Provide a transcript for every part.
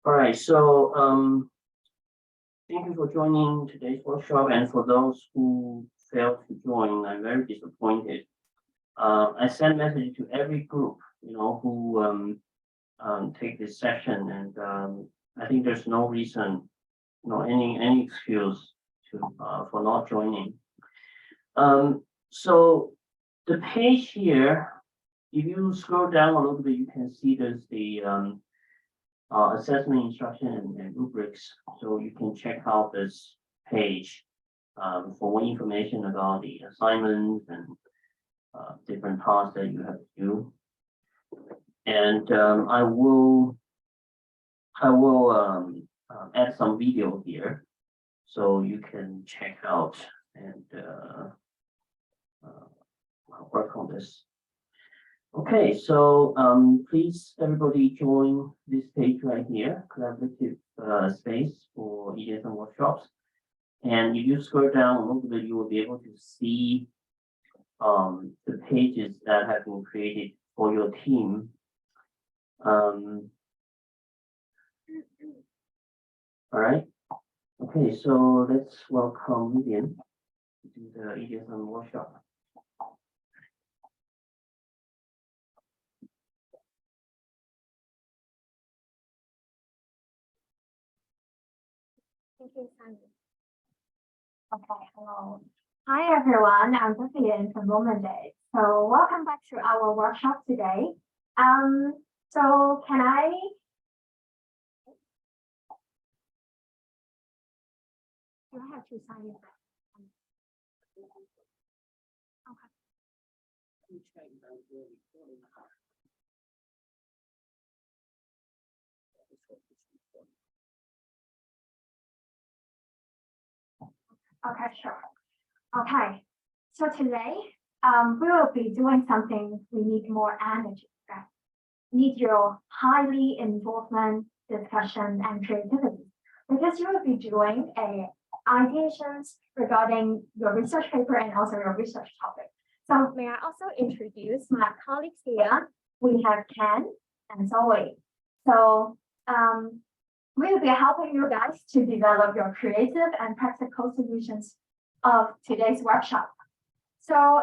All right, so thank you for joining today's workshop, and for those who failed to join, I'm very disappointed. I sent message to every group, who take this session, and I think there's no reason, any excuse to for not joining. So the page here, if you scroll down a little bit, you can see there's the assessment instruction and rubrics. So you can check out this page for more information about the assignments and different tasks that you have to do. And I will add some video here so you can check out and work on this. Okay, so please everybody join this page right here, collaborative space for Ideathon workshops. And if you scroll down a little bit, you will be able to see the pages that have been created for your team. All right. Okay, so let's welcome Vivian to the Ideathon workshop. Thank you, Simon. Okay, hello. Hi, everyone. I'm Vivian from Day. So welcome back to our workshop today. So can I? Do I have to sign in? Okay, sure. Okay, so today we will be doing something we need more energy, right? Need your highly involvement, discussion, and creativity, because you will be doing ideations regarding your research paper and also your research topic. So may I also introduce my colleagues here? We have Ken and Zoe. So we'll be helping you guys to develop your creative and practical solutions of today's workshop. So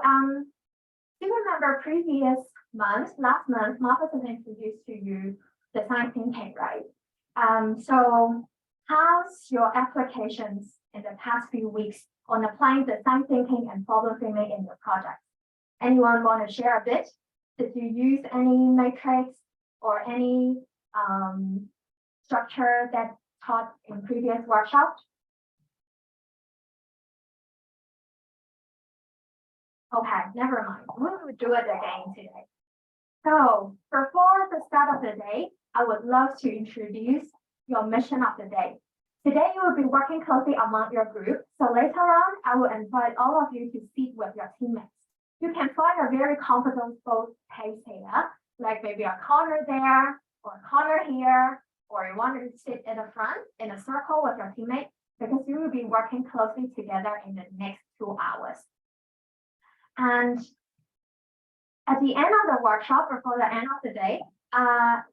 do you remember last month, Martha has introduced to you design thinking, right? So how's your applications in the past few weeks on applying design thinking and problem framing in your project? Anyone want to share a bit? Did you use any matrix or any structure that taught in previous workshops? Okay, never mind. We will do it again today. So before the start of the day, I would love to introduce your mission of the day. Today, you will be working closely among your group. So later on, I will invite all of you to sit with your teammates. You can find a very comfortable place here, like maybe a corner there or a corner here, or you want to sit in the front in a circle with your teammates, because you will be working closely together in the next 2 hours. And at the end of the workshop, before the end of the day,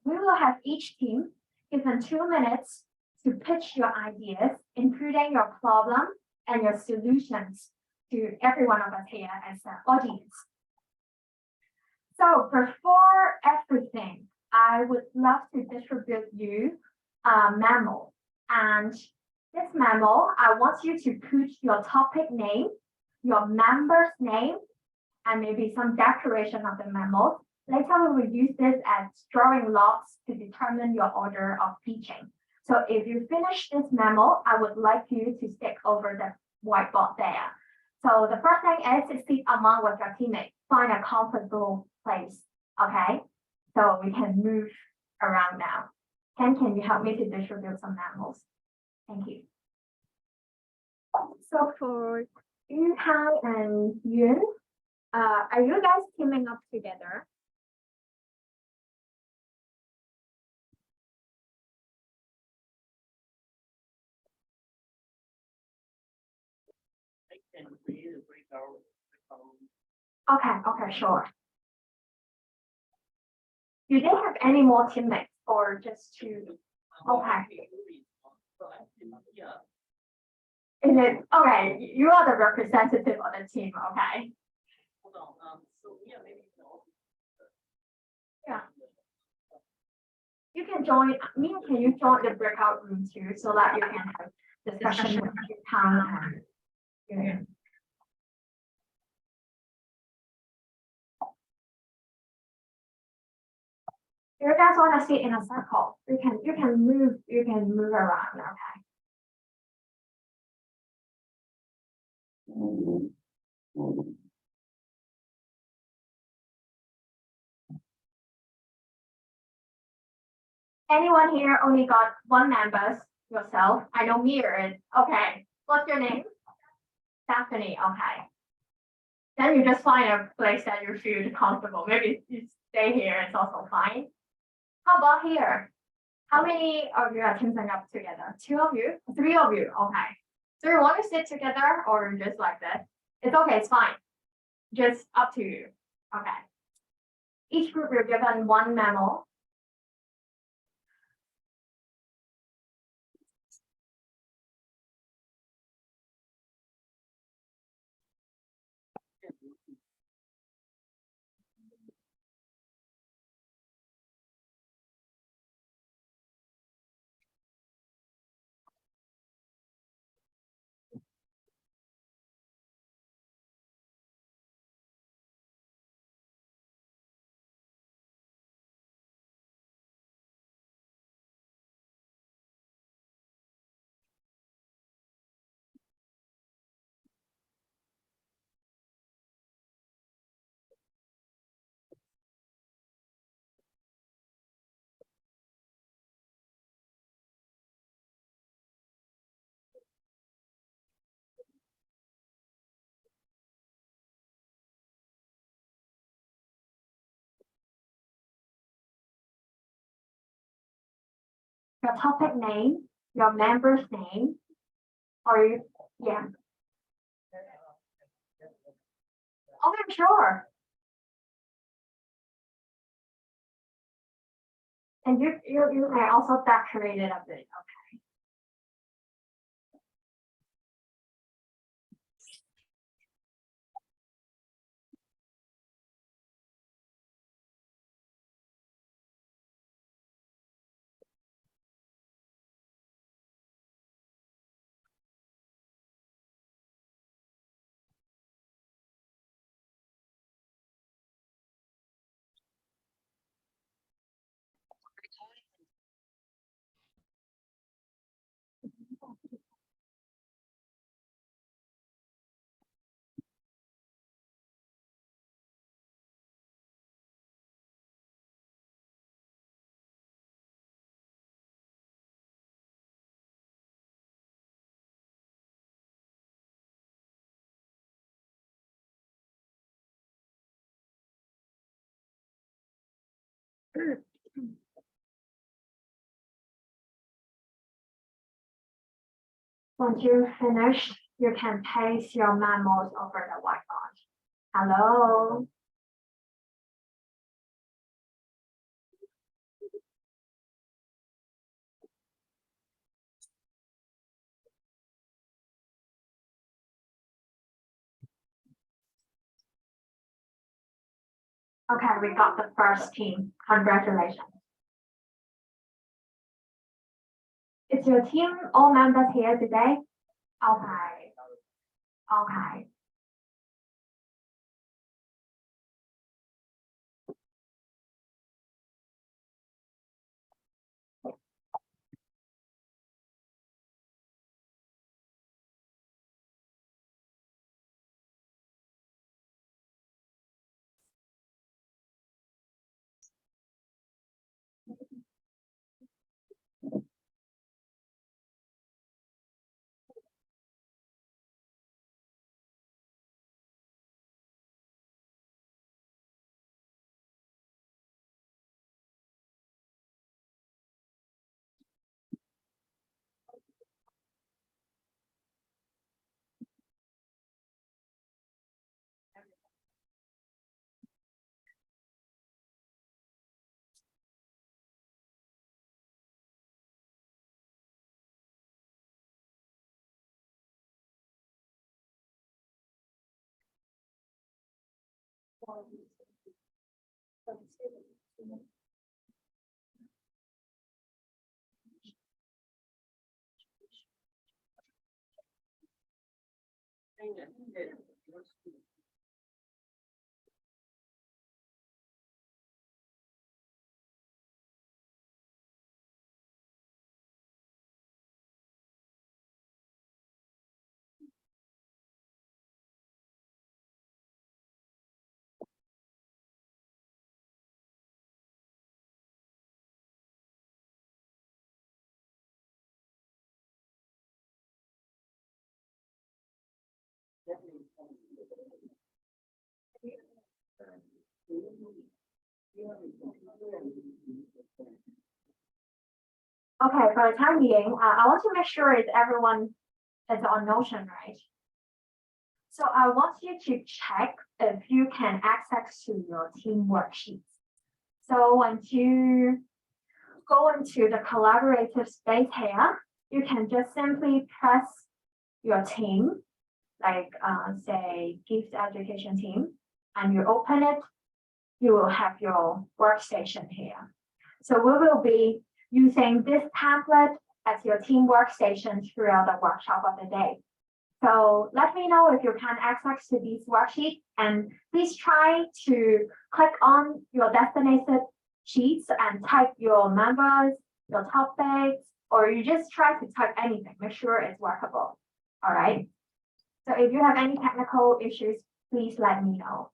we will have each team given 2 minutes to pitch your ideas, including your problem and your solutions to every one of us here as an audience. So before everything, I would love to distribute you a memo. And this memo, I want you to put your topic name, your member's name, and maybe some decoration of the memo. Later, we will use this as drawing lots to determine your order of teaching. So if you finish this memo, I would like you to stick over the whiteboard there. So the first thing is to sit among with your teammates, find a comfortable place, okay? So we can move around now. Ken, can you help me to distribute some memos? Thank you. So for Yuhan and Yun, are you guys teaming up together? Okay, sure. Do they have any more teammates or just 2? Okay. Is it okay? You are the representative of the team, okay? Yeah. You can join. Can you join the breakout room too, so that you can have discussion with your town and. If you guys want to sit in a circle, you can move around, okay? Anyone here only got one member? Yourself? I know Mir is okay. What's your name? Stephanie. Okay. Then you just find a place that you feel comfortable. Maybe you stay here. It's also fine. How about here? How many of you are teaming up together? 2 of you? 3 of you? Okay. So you want to sit together or just like this? It's okay. It's fine. Just up to you. Okay. Each group you're given one memo. Your topic name, your member's name, or you, yeah. Okay, sure. And you may also decorate it a bit. Okay. Once you finish, you can paste your memos over the whiteboard. Hello. Okay, we got the first team. Congratulations. Is your team all members here today? Okay. Okay. Okay, for the time being, I want to make sure is everyone is on Notion, right? So I want you to check if you can access to your team worksheets. So once you go into the collaborative space here, you can just simply press your team, like say gift education team, and you open it, you will have your workstation here. So we will be using this template as your team workstation throughout the workshop of the day. So let me know if you can access to these worksheets, and please try to click on your designated sheets and type your members, your topics, or you just try to type anything, make sure it's workable. All right. So if you have any technical issues, please let me know.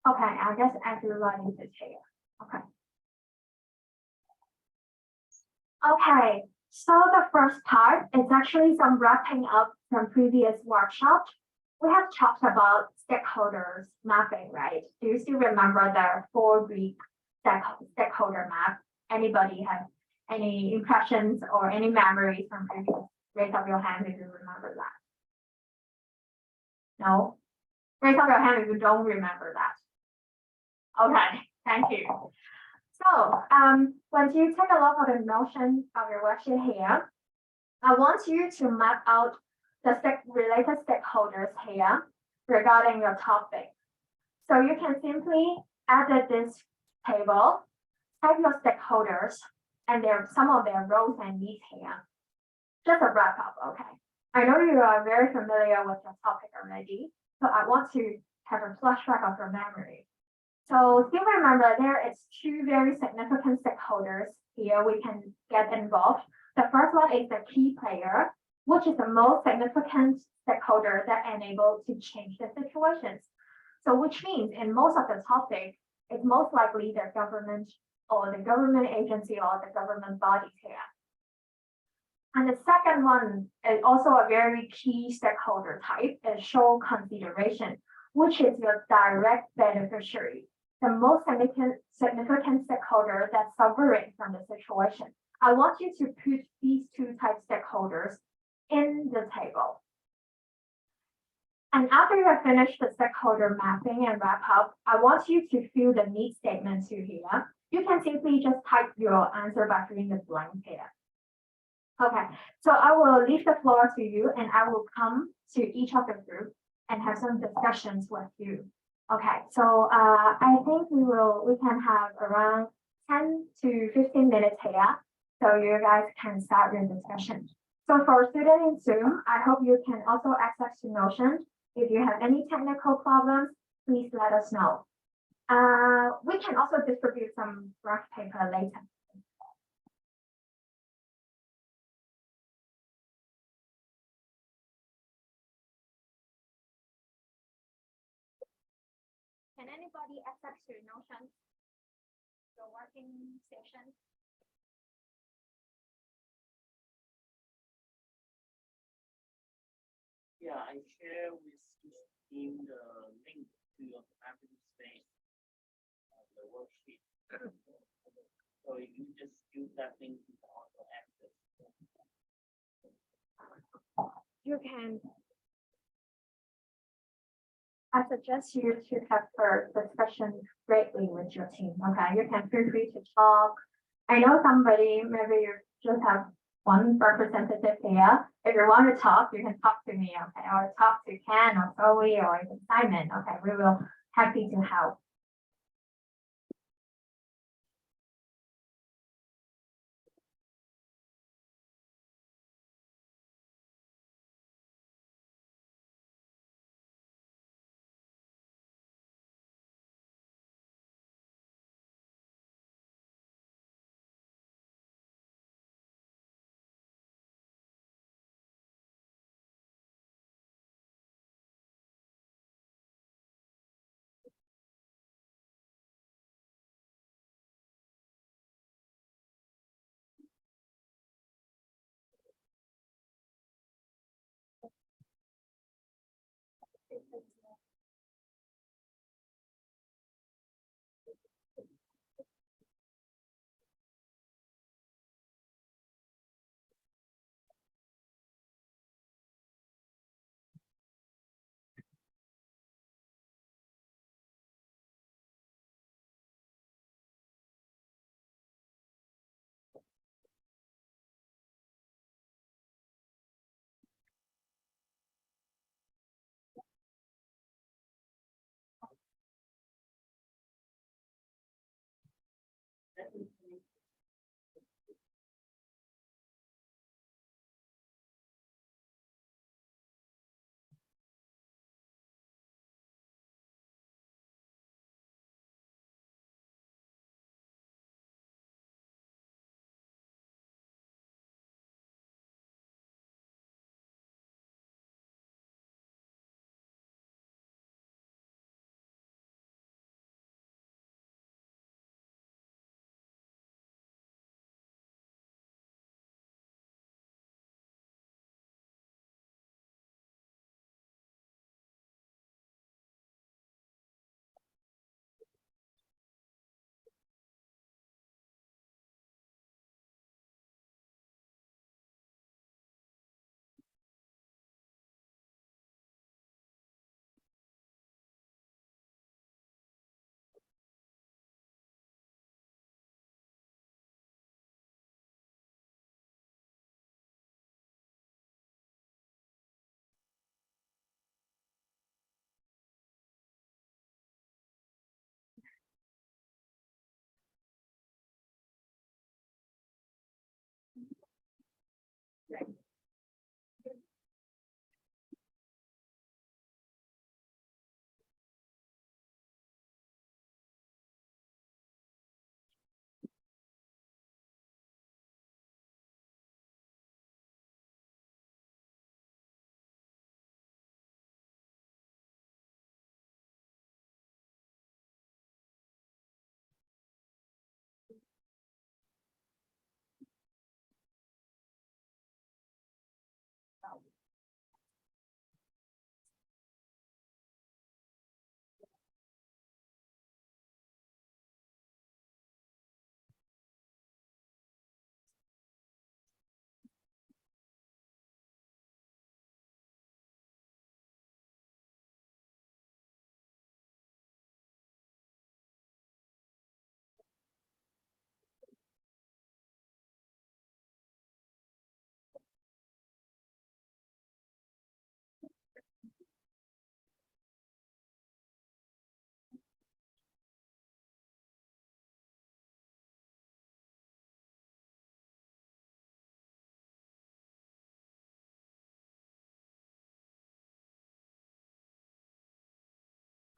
Okay, I guess everybody is here. Okay. Okay, so the first part is actually some wrapping up from previous workshops. We have talked about stakeholders mapping, right? Do you still remember the 4-week stakeholder map? Anybody have any impressions or any memories from previous? Raise up your hand if you remember that. No? Raise up your hand if you don't remember that. Okay, thank you. So once you take a look at the Notion of your worksheet here, I want you to map out the related stakeholders here regarding your topic. So you can simply edit this table, type your stakeholders, and some of their roles and needs here. Just a wrap up, okay? I know you are very familiar with your topic already, so I want to have a flashback of your memory. So still remember there is 2 very significant stakeholders here we can get involved. The first one is the key player, which is the most significant stakeholder that enables to change the situations. So which means in most of the topic, it's most likely the government or the government agency or the government bodies here. And the second one is also a very key stakeholder type, is show consideration, which is your direct beneficiary, the most significant stakeholder that's suffering from the situation. I want you to put these 2 type stakeholders in the table. And after you have finished the stakeholder mapping and wrap up, I want you to fill the need statement to here. You can simply just type your answer by filling the blank here. Okay, so I will leave the floor to you and I will come to each of the group and have some discussions with you. Okay, so I think we can have around 10 to 15 minutes here, so you guys can start your discussion. So for students in Zoom, I hope you can also access to Notion. If you have any technical problems, please let us know. We can also distribute some graph paper later. Can anybody access to Notion? The working session? Yeah, I share with each team the link to your collaborative space, the worksheet. So you just use that link to also access. You can. I suggest you to have a discussion greatly with your team. Okay, you can feel free to talk. I know somebody, maybe you just have one representative here. If you want to talk, you can talk to me, okay, or talk to Ken or Zoe or even Simon. Okay, we will happy to help.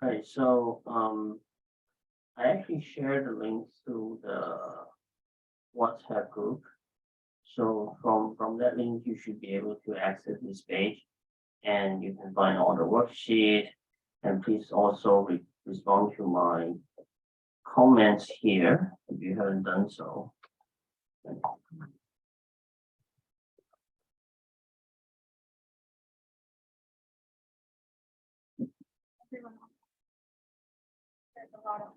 Right, so I actually shared the links to the WhatsApp group. So from that link, you should be able to access this page and you can find all the worksheet. And please also respond to my comments here if you haven't done so. Everyone else. There's a lot of.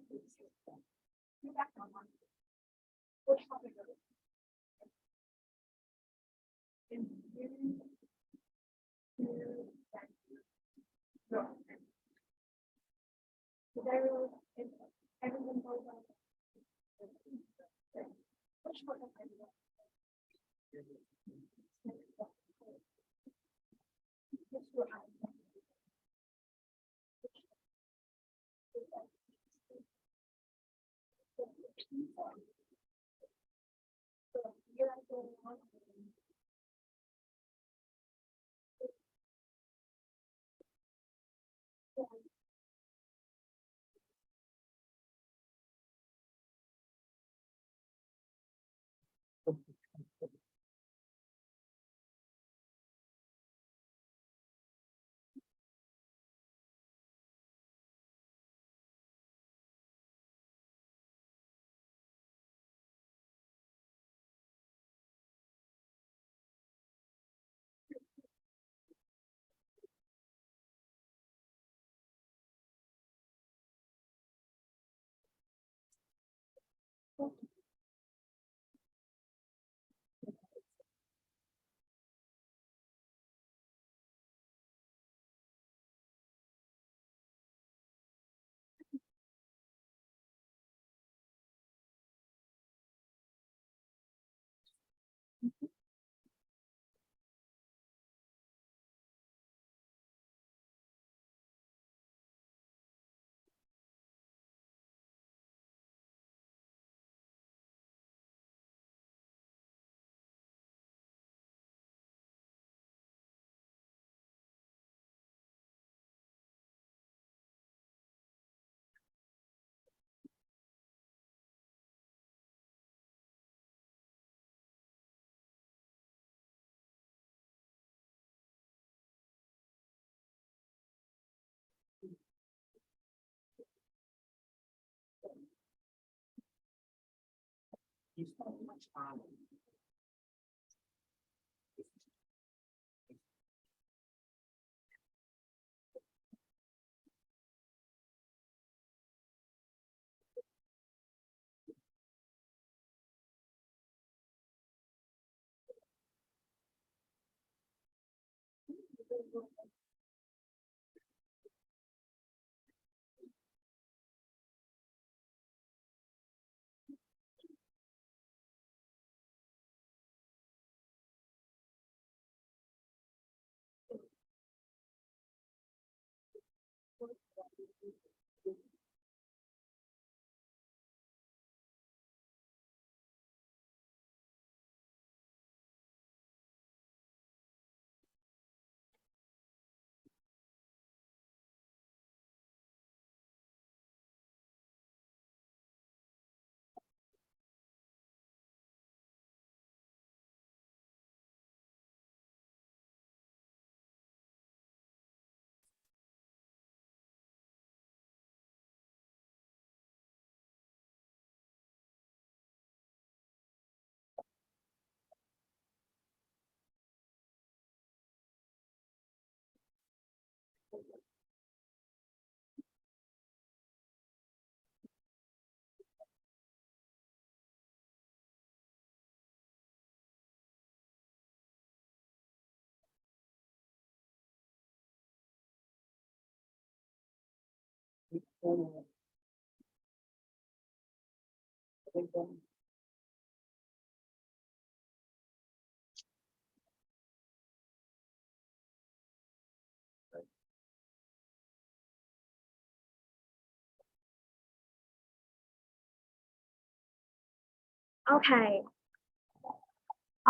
Okay.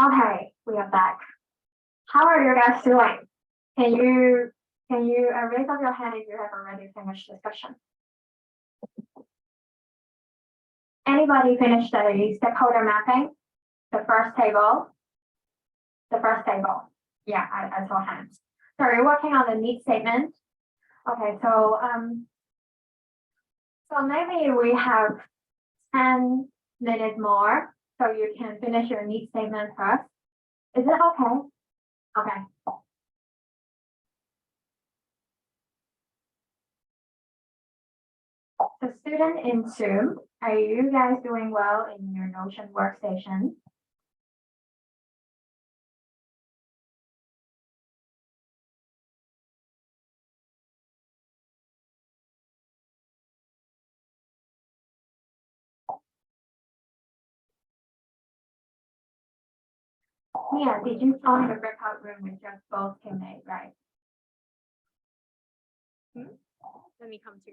Okay, we are back. How are you guys doing? Can you raise up your hand if you have already finished discussion? Anybody finished the stakeholder mapping? The first table? The first table. Yeah, I saw hands. So you're working on the need statement. Okay, so maybe we have 10 minutes more, so you can finish your need statement first. Is it okay? Okay. So student in Zoom, are you guys doing well in your Notion workstation? Yeah, did you find the breakout room with just both teammates, right? Let me come to.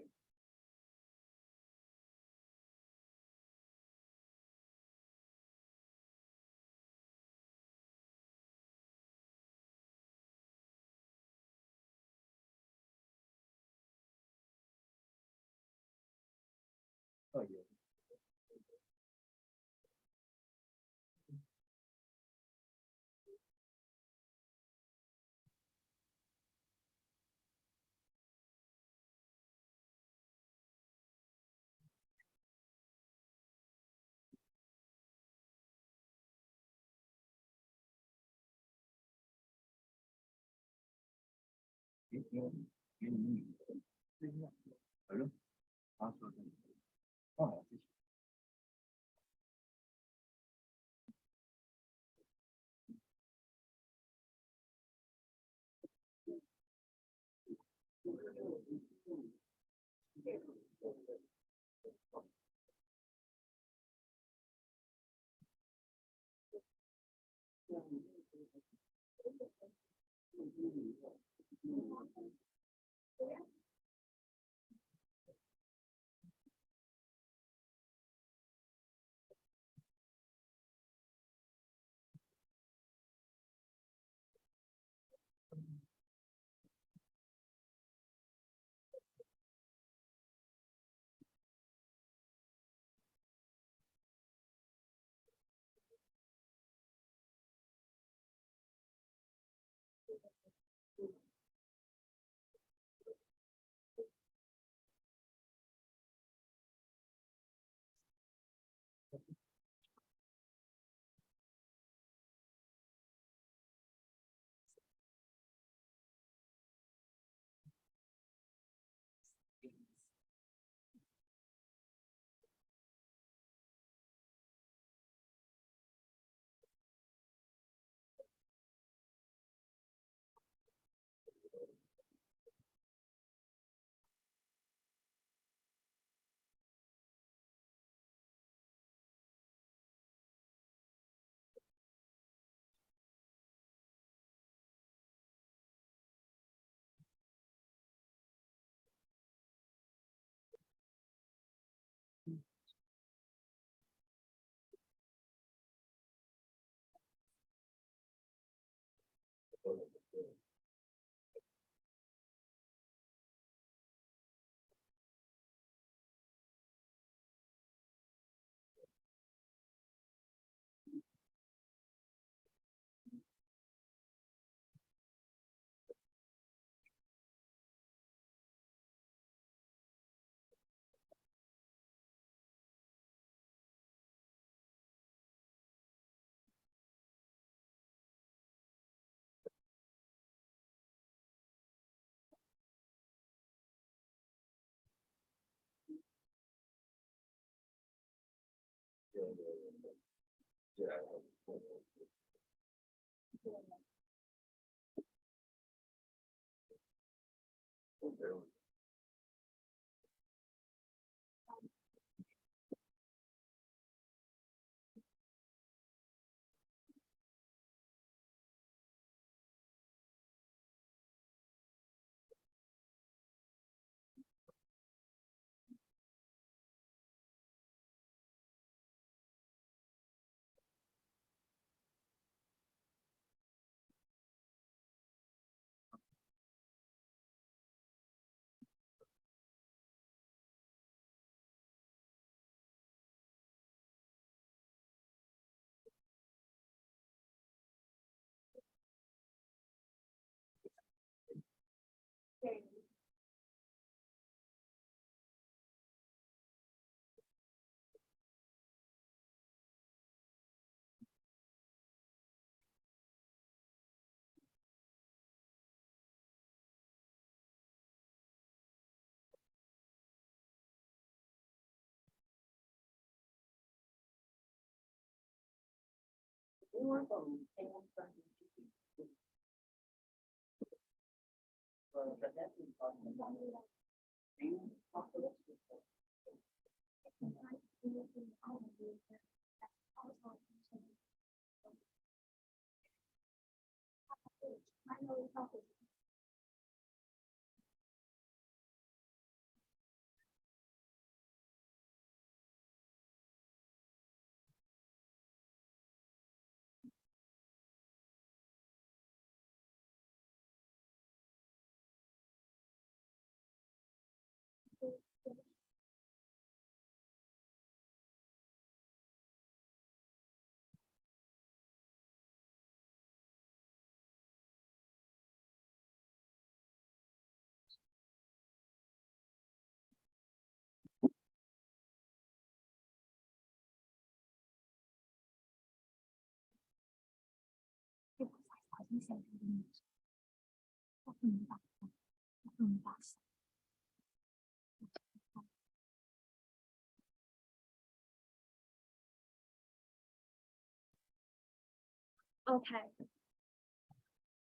Okay.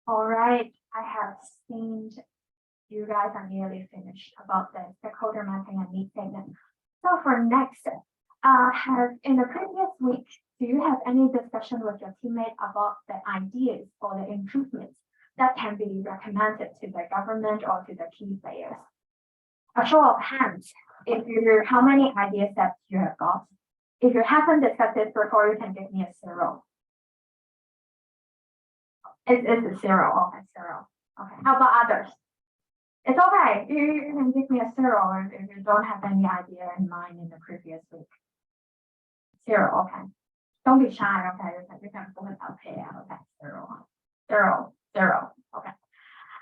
All right, I have seen you guys are nearly finished about the stakeholder mapping and need statement. So for next, have in the previous week, do you have any discussion with your teammate about the ideas or the improvements that can be recommended to the government or to the key players? A show of hands, if you how many ideas that you have got. If you haven't discussed it before, you can give me a 0. It's a 0. Okay, 0. Okay, how about others? It's okay. You can give me a 0 if you don't have any idea in mind in the previous week. 0, okay. Don't be shy, okay? You can put it up here, okay? 0, 0, 0, okay.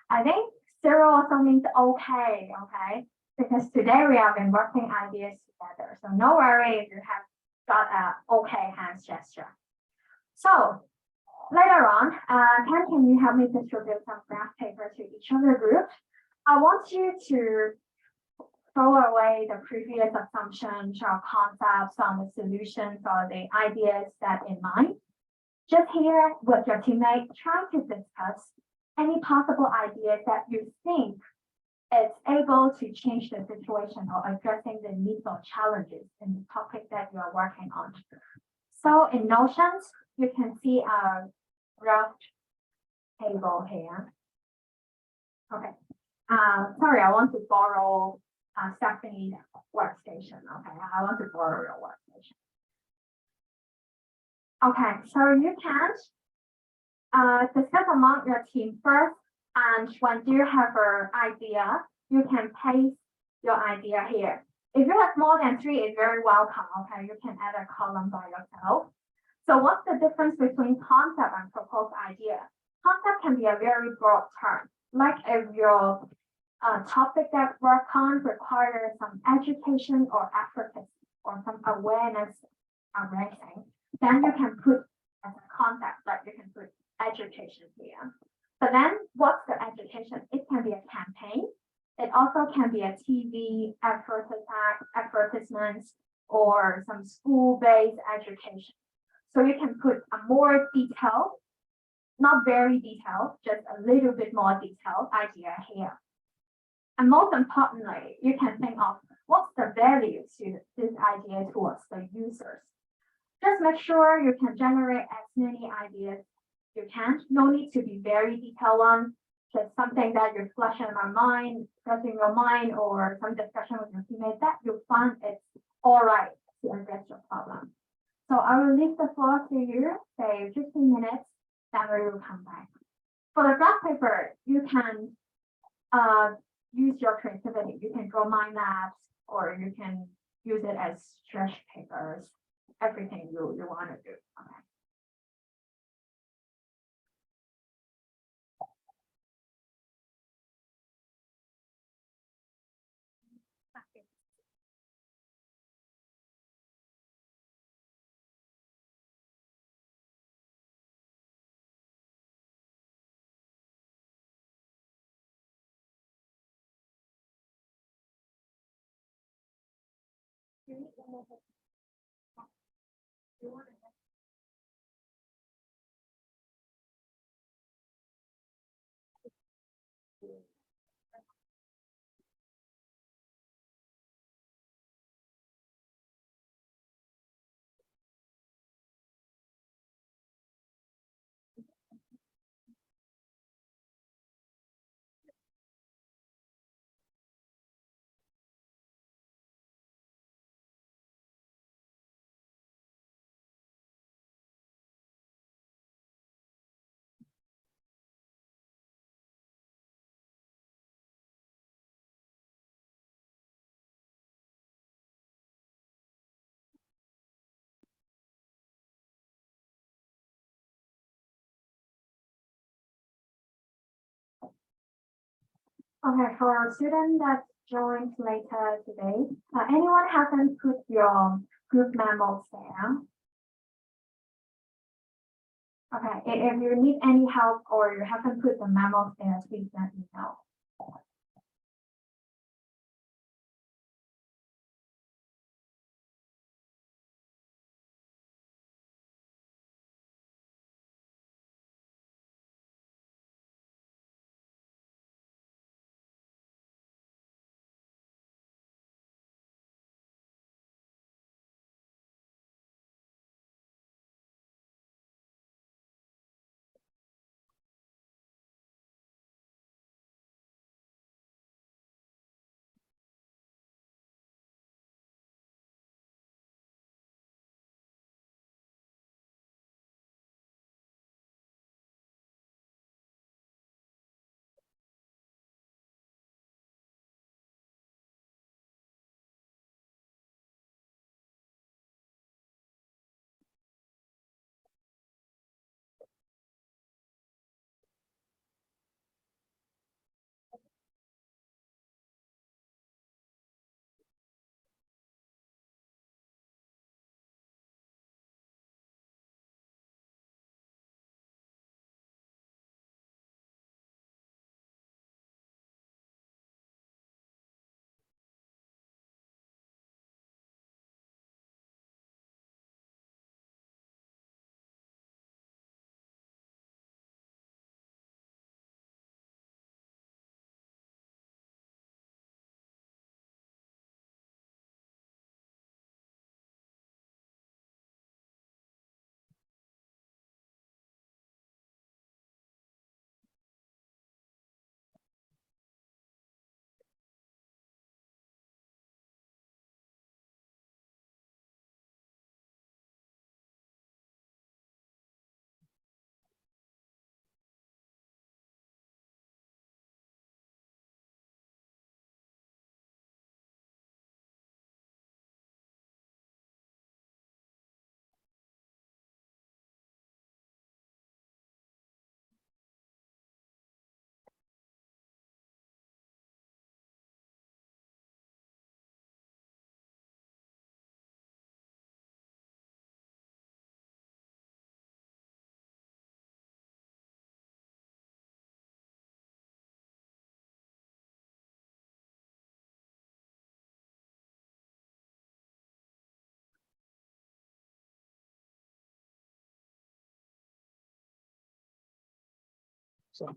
I think 0 also means okay, okay? Because today we have been working ideas together. So no worry if you have got a okay hands gesture. So later on, Ken, can you help me distribute some graph paper to each of the groups? I want you to throw away the previous assumptions or concepts on the solutions or the ideas that in mind. Just here with your teammate, try to discuss any possible ideas that you think is able to change the situation or addressing the needs or challenges in the topic that you are working on. So in Notions, you can see a rough table here. Okay. Sorry, I want to borrow Stephanie's workstation. Okay, I want to borrow your workstation. Okay, so you can discuss among your team first, and when you have an idea, you can paste your idea here. If you have more than 3, it's very welcome. Okay, you can add a column by yourself. So what's the difference between concept and proposed idea? Concept can be a very broad term. Like if your topic that work on requires some education or advocacy or some awareness raising, then you can put as a concept, like you can put education here. But then what's the education? It can be a campaign. It also can be a TV advertisements or some school-based education. So you can put a more detailed, not very detailed, just a little bit more detailed idea here. And most importantly, you can think of what's the value to this idea towards the users. Just make sure you can generate as many ideas you can. No need to be very detailed one. Just something that you're flashing in your mind, or some discussion with your teammates that you find it's all right to address your problem. So I will leave the floor to you, say 15 minutes, then we will come back. For the graph paper, you can use your creativity. You can draw mind maps, or you can use it as stretch papers, everything you want to do. Okay. Okay, for students that joined later today, anyone haven't put your group memos there? Okay, if you need any help or you haven't put the memos there, please let me know. So.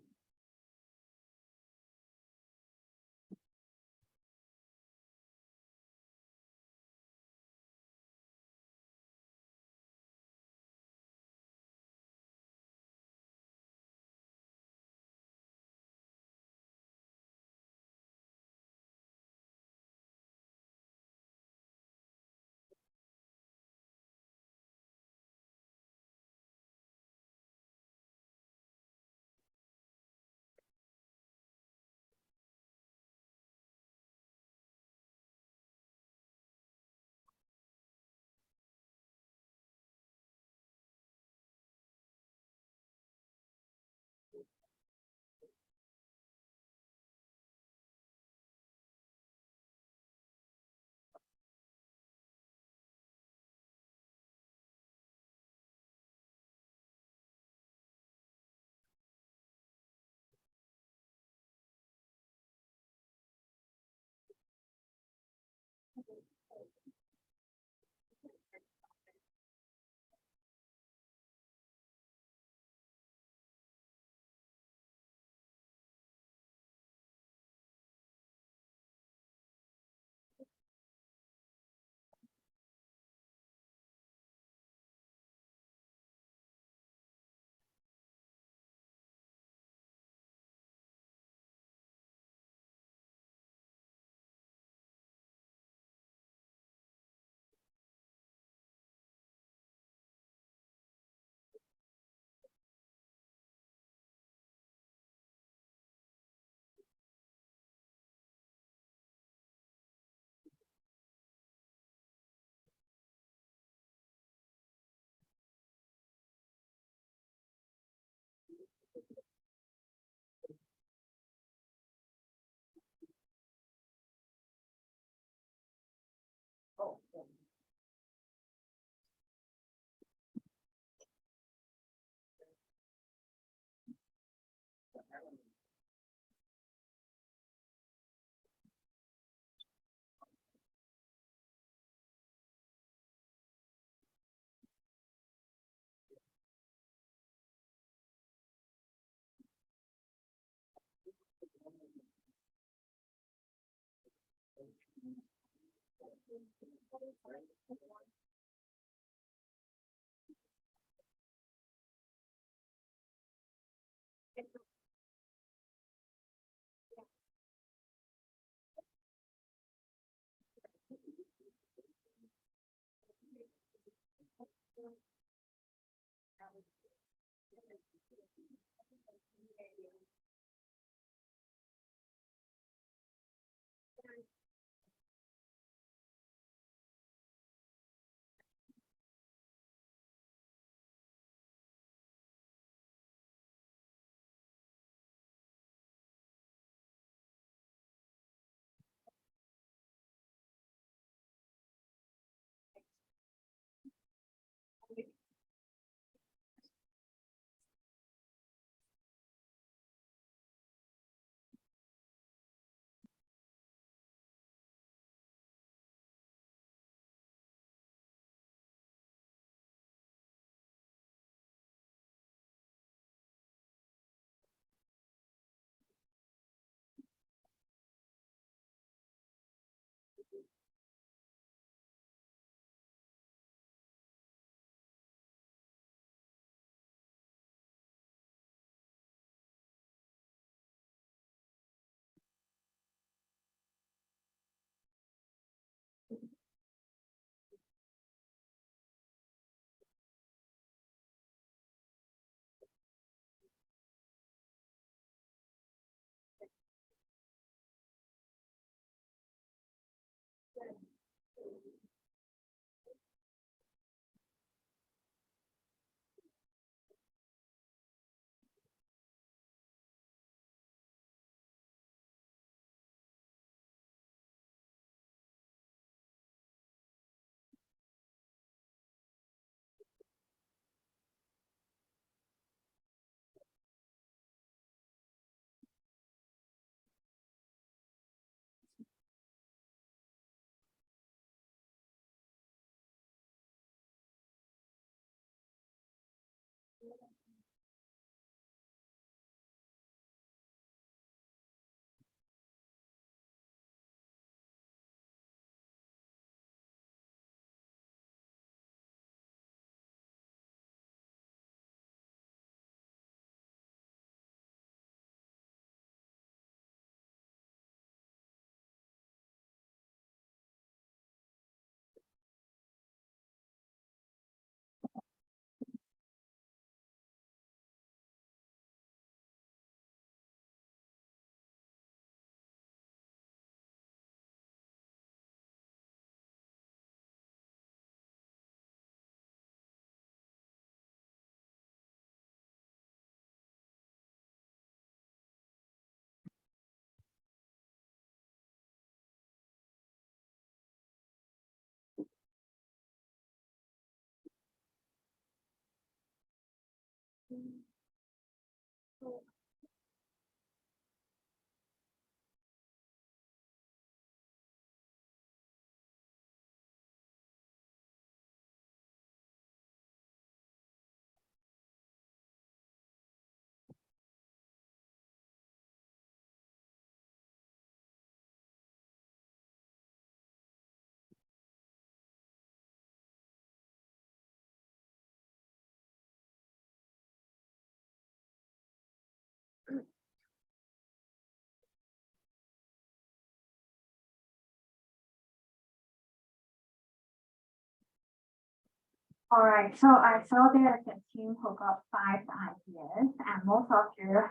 All right, so I saw there's a team who got 5 ideas, and most of you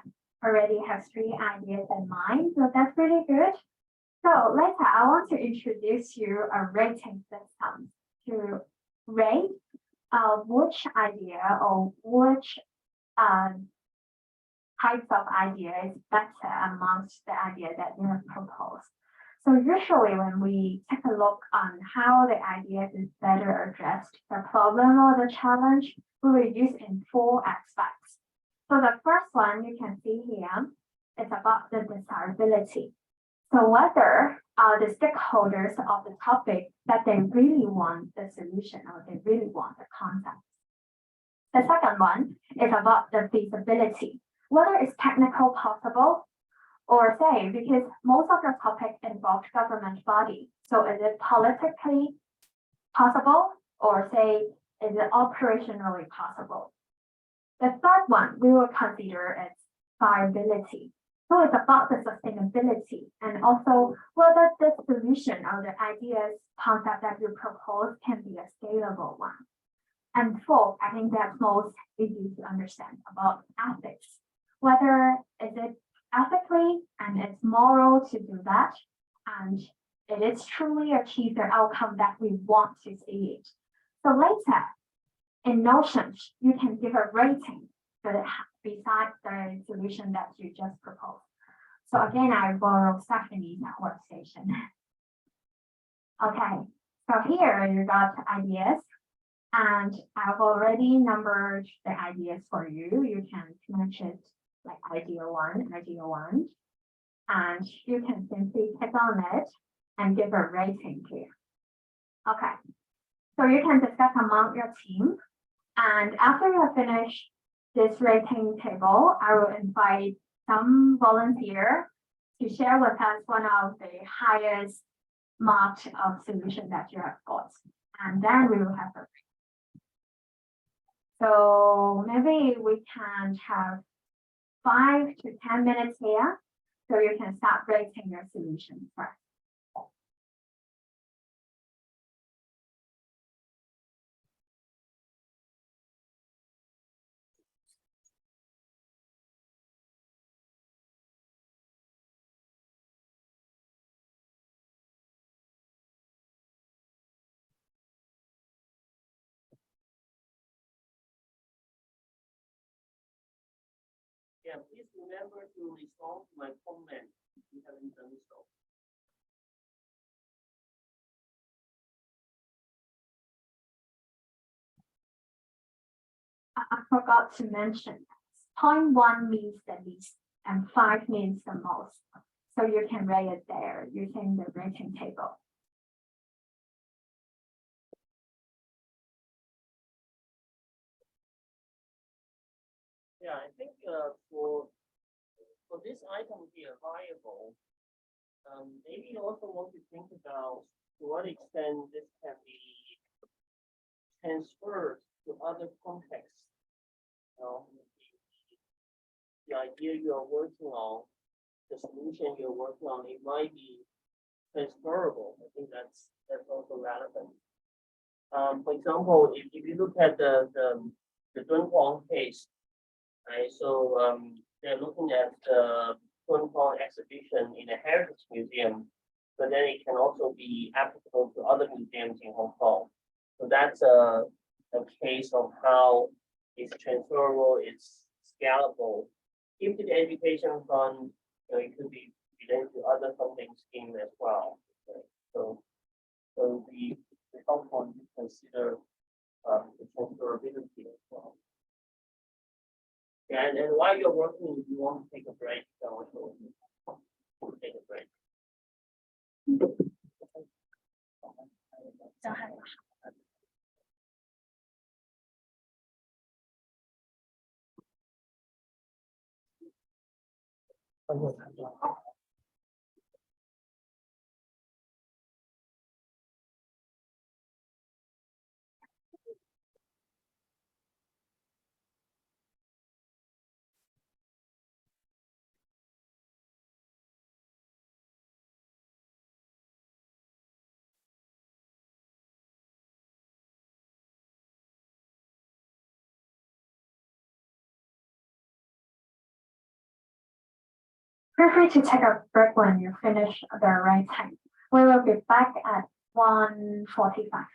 already have 3 ideas in mind, so that's pretty good. So later, I want to introduce you a rating system to rate which idea or which types of idea is better amongst the idea that you have proposed. So usually when we take a look on how the idea is better addressed the problem or the challenge, we will use in 4 aspects. So the first one you can see here is about the desirability. So whether the stakeholders of the topic that they really want the solution or they really want the concept. The second one is about the feasibility, whether it's technical possible Or say, because most of your topic involve government body, so is it politically possible? Or say, is it operationally possible? The third one we will consider is viability. So it's about the sustainability and also whether the solution or the ideas concept that you propose can be a scalable one. And fourth, I think that's most easy to understand about ethics. Whether is it ethically and it's moral to do that, and it is truly achieve the outcome that we want to see it. So later, in Notion, you can give a rating besides the solution that you just proposed. So again, I borrow Stephanie's workstation. Okay, so here you got ideas, and I've already numbered the ideas for you. You can match it like idea one, and you can simply click on it and give a rating here. Okay, so you can discuss among your team. And after you have finished this rating table, I will invite some volunteer to share with us one of the highest marked of solution that you have got. And then we will have a so maybe we can have 5 to 10 minutes here, so you can start rating your solution first. Yeah, please remember to respond to my comment if you haven't done so. I forgot to mention, 0.1 means the least and 5 means the most. So you can rate it there using the rating table. Yeah, I think for this item here, viable, maybe you also want to think about to what extent this can be transferred to other contexts. The idea you're working on, the solution you're working on, it might be transferable. I think that's also relevant. For example, if you look at the Dunhuang case, right? So they're looking at the Dunhuang exhibition in a heritage museum, but then it can also be applicable to other museums in Hong Kong. So that's a case of how it's transferable, it's scalable. If the education fund, it could be related to other funding schemes as well. Right? So we helpful to consider the transferability as well. Yeah, and while you're working, if you want to take a break, you can also take a break. Feel free to take a break when you finish the rating. We will be back at 1:45.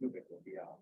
rubric will be out.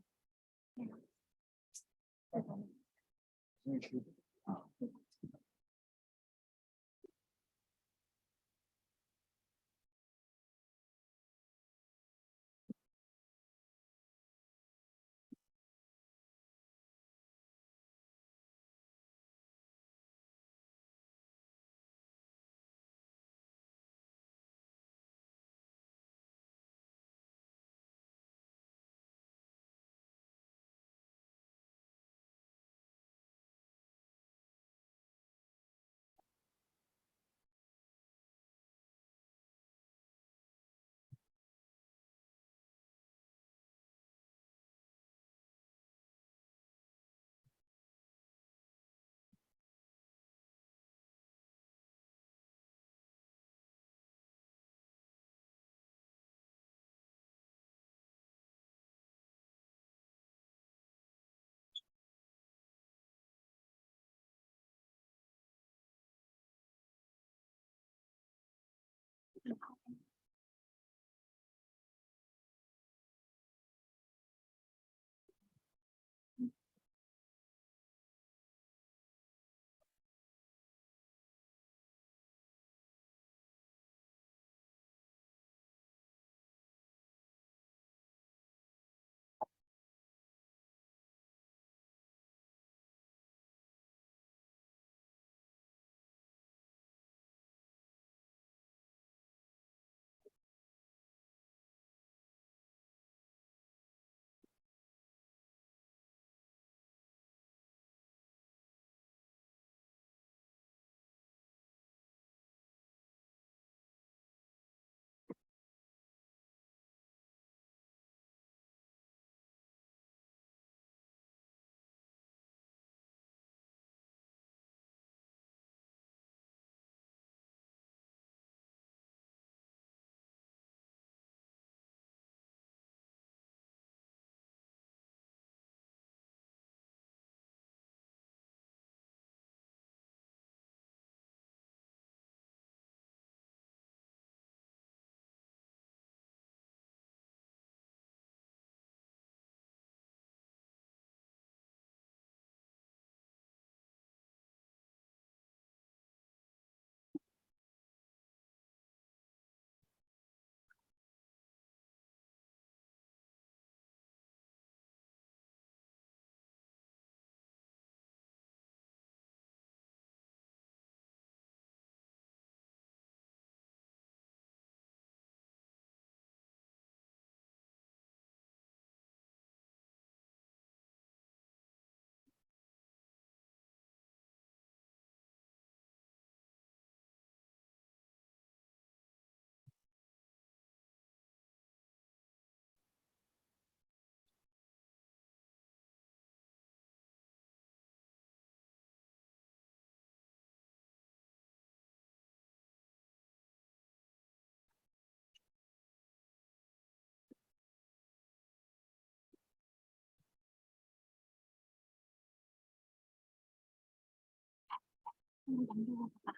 有冇影到我版？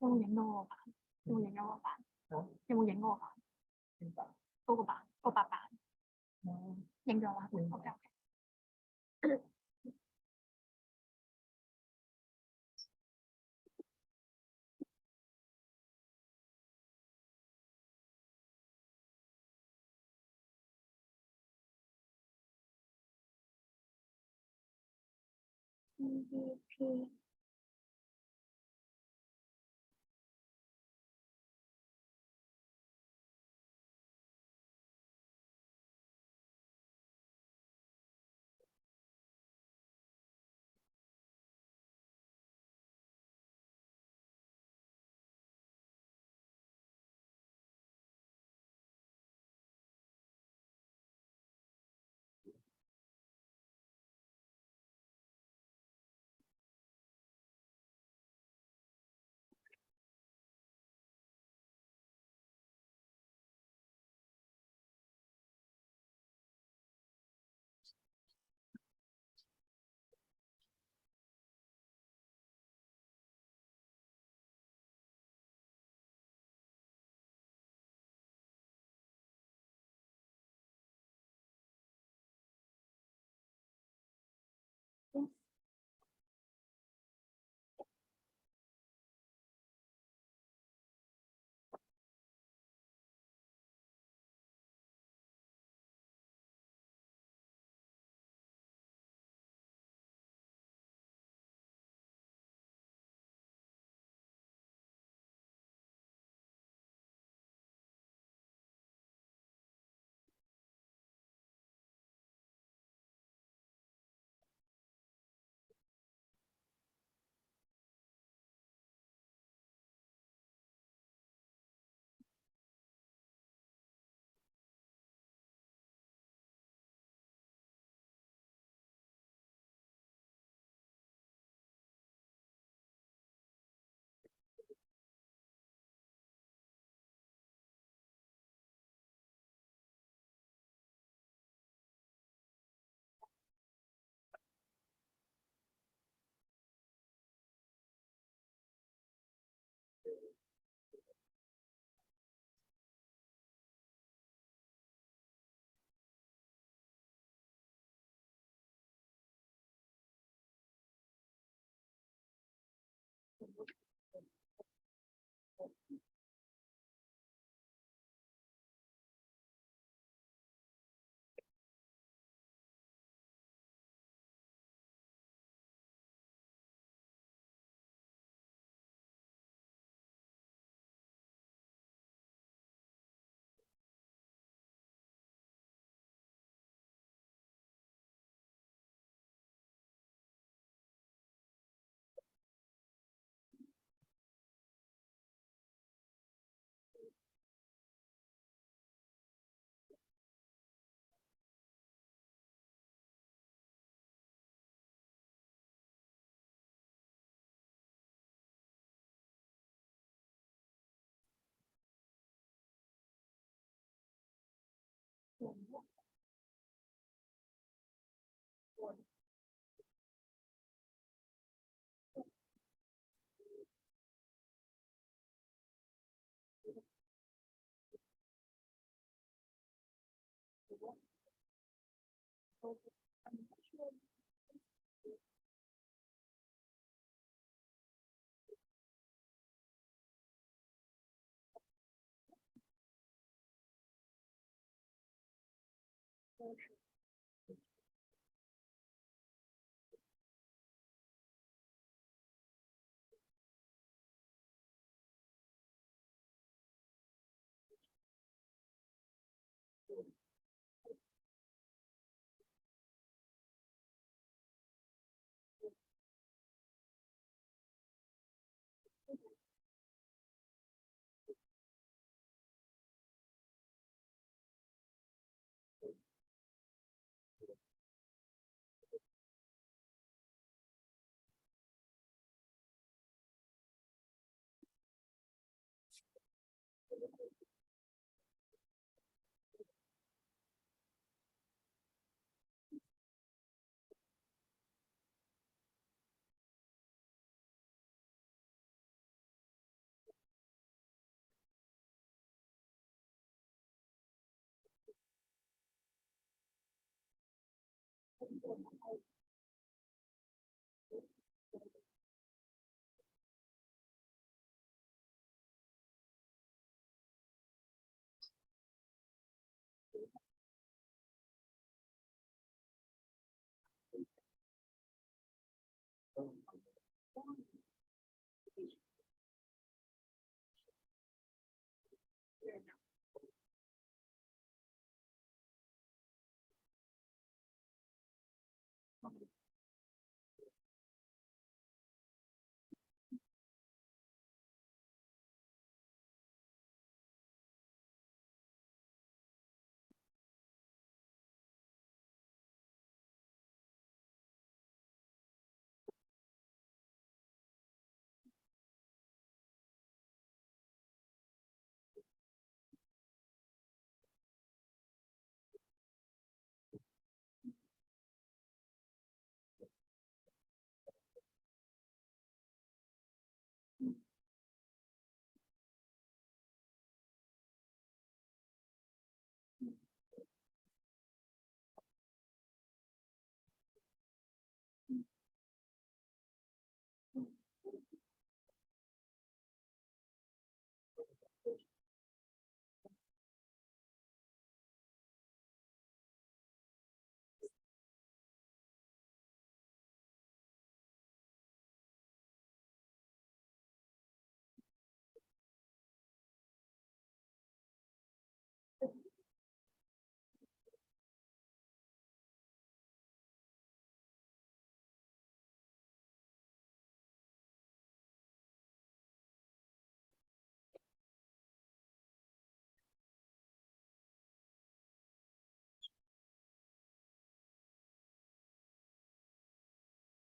有冇影到我版？有冇影到我版？有冇影過我版？嗰個版，個白版。影咗啦。OK OK。EVP。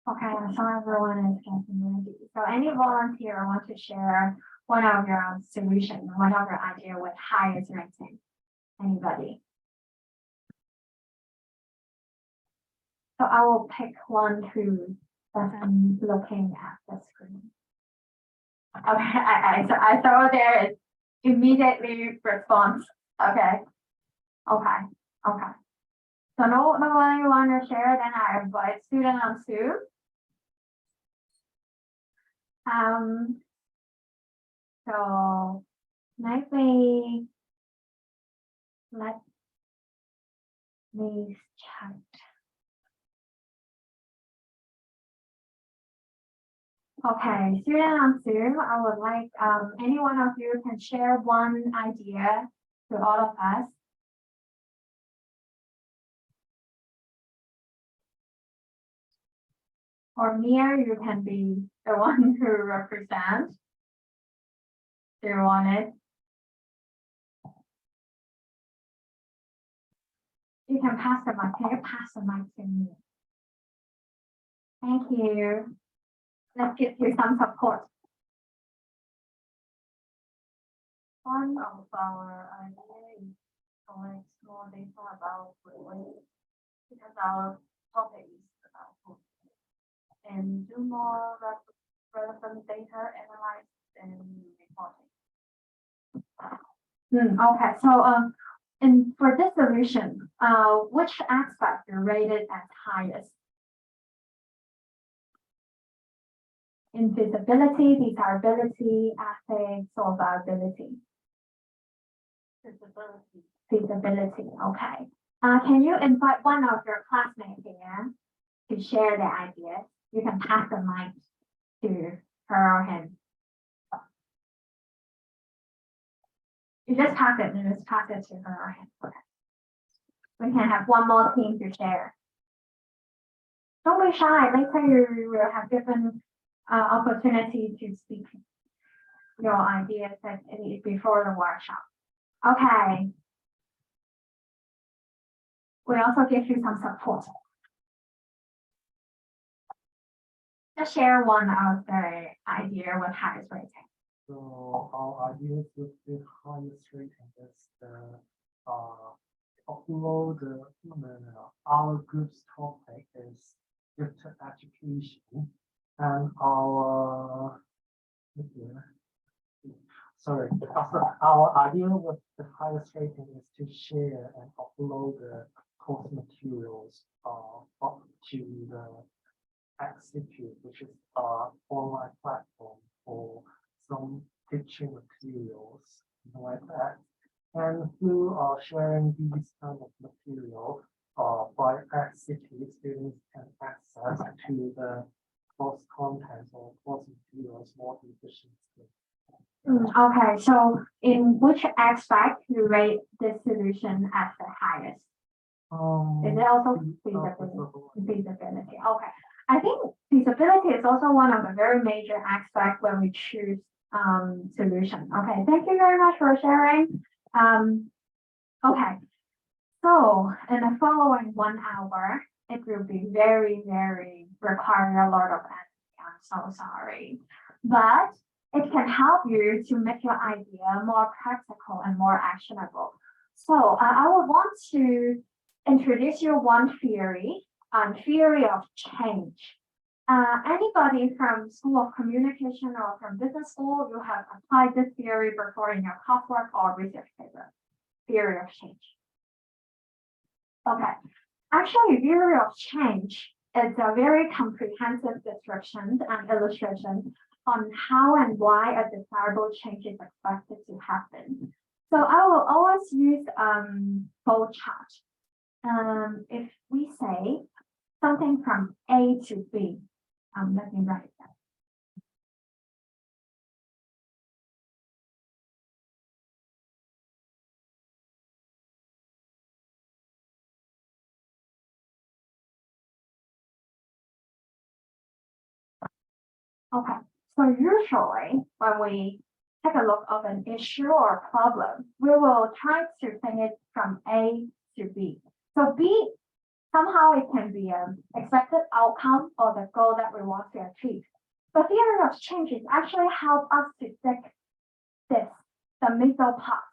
Okay, so everyone is getting ready. So any volunteer want to share one of your solution, one of your idea with highest ranking? Anybody? So I will pick one who doesn't looking at the screen. Okay, I saw there is immediately response. Okay. Okay. Okay. So nobody want to share, then I invite student on Zoom. So maybe let me check. Okay, student on Zoom, I would like any one of you can share one idea to all of us. Or Mia, you can be the one who represents. Do you want it? You can pass the mic. Can you pass the mic to me? Thank you. Let's give you some support. One of our idea is collect more data about food because our topic is about food. And do more relevant data analysis and reporting. Okay, so and for this solution, which aspect you rated as highest? In feasibility, desirability, ethics, or viability? Feasibility. Feasibility, okay. Can you invite one of your classmates here to share their ideas? You can pass the mic to her or him. You just pass it to her or him. Okay. We can have one more team to share. Don't be shy. Later you will have given opportunity to speak your ideas before the workshop. Okay. We also give you some support. Just share one of the idea with highest rating. So our idea with the highest rating is the upload our group's topic is gifted education, and our our idea with the highest rating is to share and upload the course materials to the Institute, which is an online platform for some teaching materials like that. And through sharing these kind of material by City, students can access to the course content or course materials more efficiently. Okay, so in which aspect you rate this solution as the highest? Is it also feasibility? Okay. I think feasibility is also one of the very major aspects when we choose solution. Okay, thank you very much for sharing. Okay, so in the following 1 hour, it will be very, very requiring a lot of energy. I'm so sorry, but it can help you to make your idea more practical and more actionable. So I would want to introduce you one theory. Theory of change. Anybody from School of Communication or from business school, you have applied this theory before in your coursework or research paper. Theory of change. Okay, actually, theory of change is a very comprehensive description and illustration on how and why a desirable change is expected to happen. So I will always use flow chart. If we say something from A to B. Let me write that. Okay, so usually when we take a look of an issue or problem, we will try to think it from A to B. So B, somehow it can be an expected outcome or the goal that we want to achieve. But theory of change is actually help us to take this, the middle part.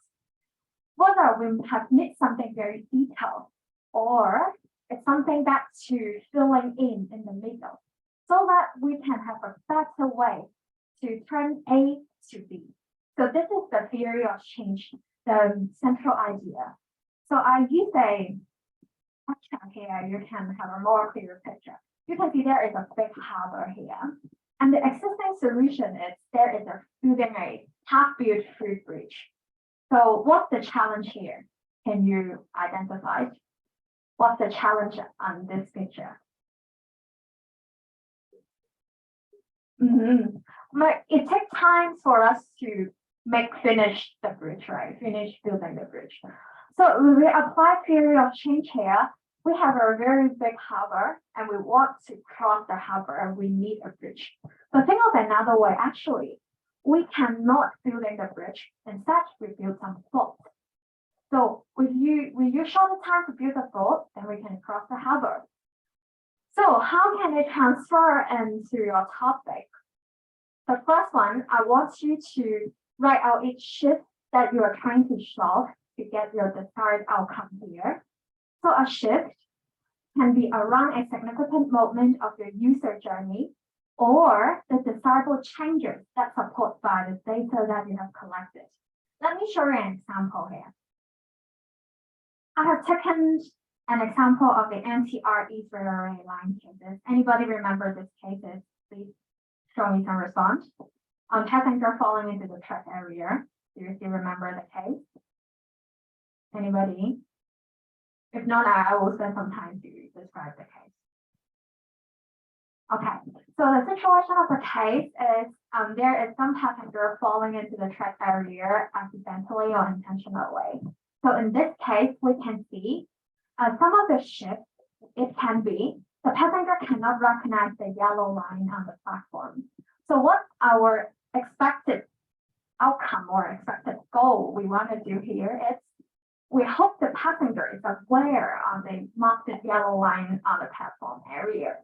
Whether we have missed something very detailed or it's something that's to filling in the middle, so that we can have a better way to turn A to B. So this is the theory of change, the central idea. So I use a picture here, you can have a more clear picture. You can see there is a big harbor here. And the existing solution is there is a building a half-built footbridge. So what's the challenge here? Can you identify? What's the challenge on this picture? But it takes time for us to finish the bridge, right? Finish building the bridge. So when we apply theory of change here, we have a very big harbor and we want to cross the harbor and we need a bridge. But think of another way, actually, we cannot build the bridge. Instead, we build some float. So with you shorter time to build a float, then we can cross the harbor. So how can it transfer into your topic? The first one, I want you to write out each shift that you are trying to solve to get your desired outcome here. So a shift can be around a significant moment of your user journey or the desirable changes that support by the data that you have collected. Let me show you an example here. I have taken an example of the NTR East Railway line cases. Anybody remember these cases? Please show me some response. Passenger falling into the track area. Do you still remember the case? Anybody? If not, I will spend some time to describe the case. Okay, so the situation of the case is there is some passenger falling into the track area accidentally or intentionally. So in this case, we can see some of the shifts, it can be the passenger cannot recognize the yellow line on the platform. So what our expected outcome or expected goal we want to do here is we hope the passenger is aware of the marked yellow line on the platform area.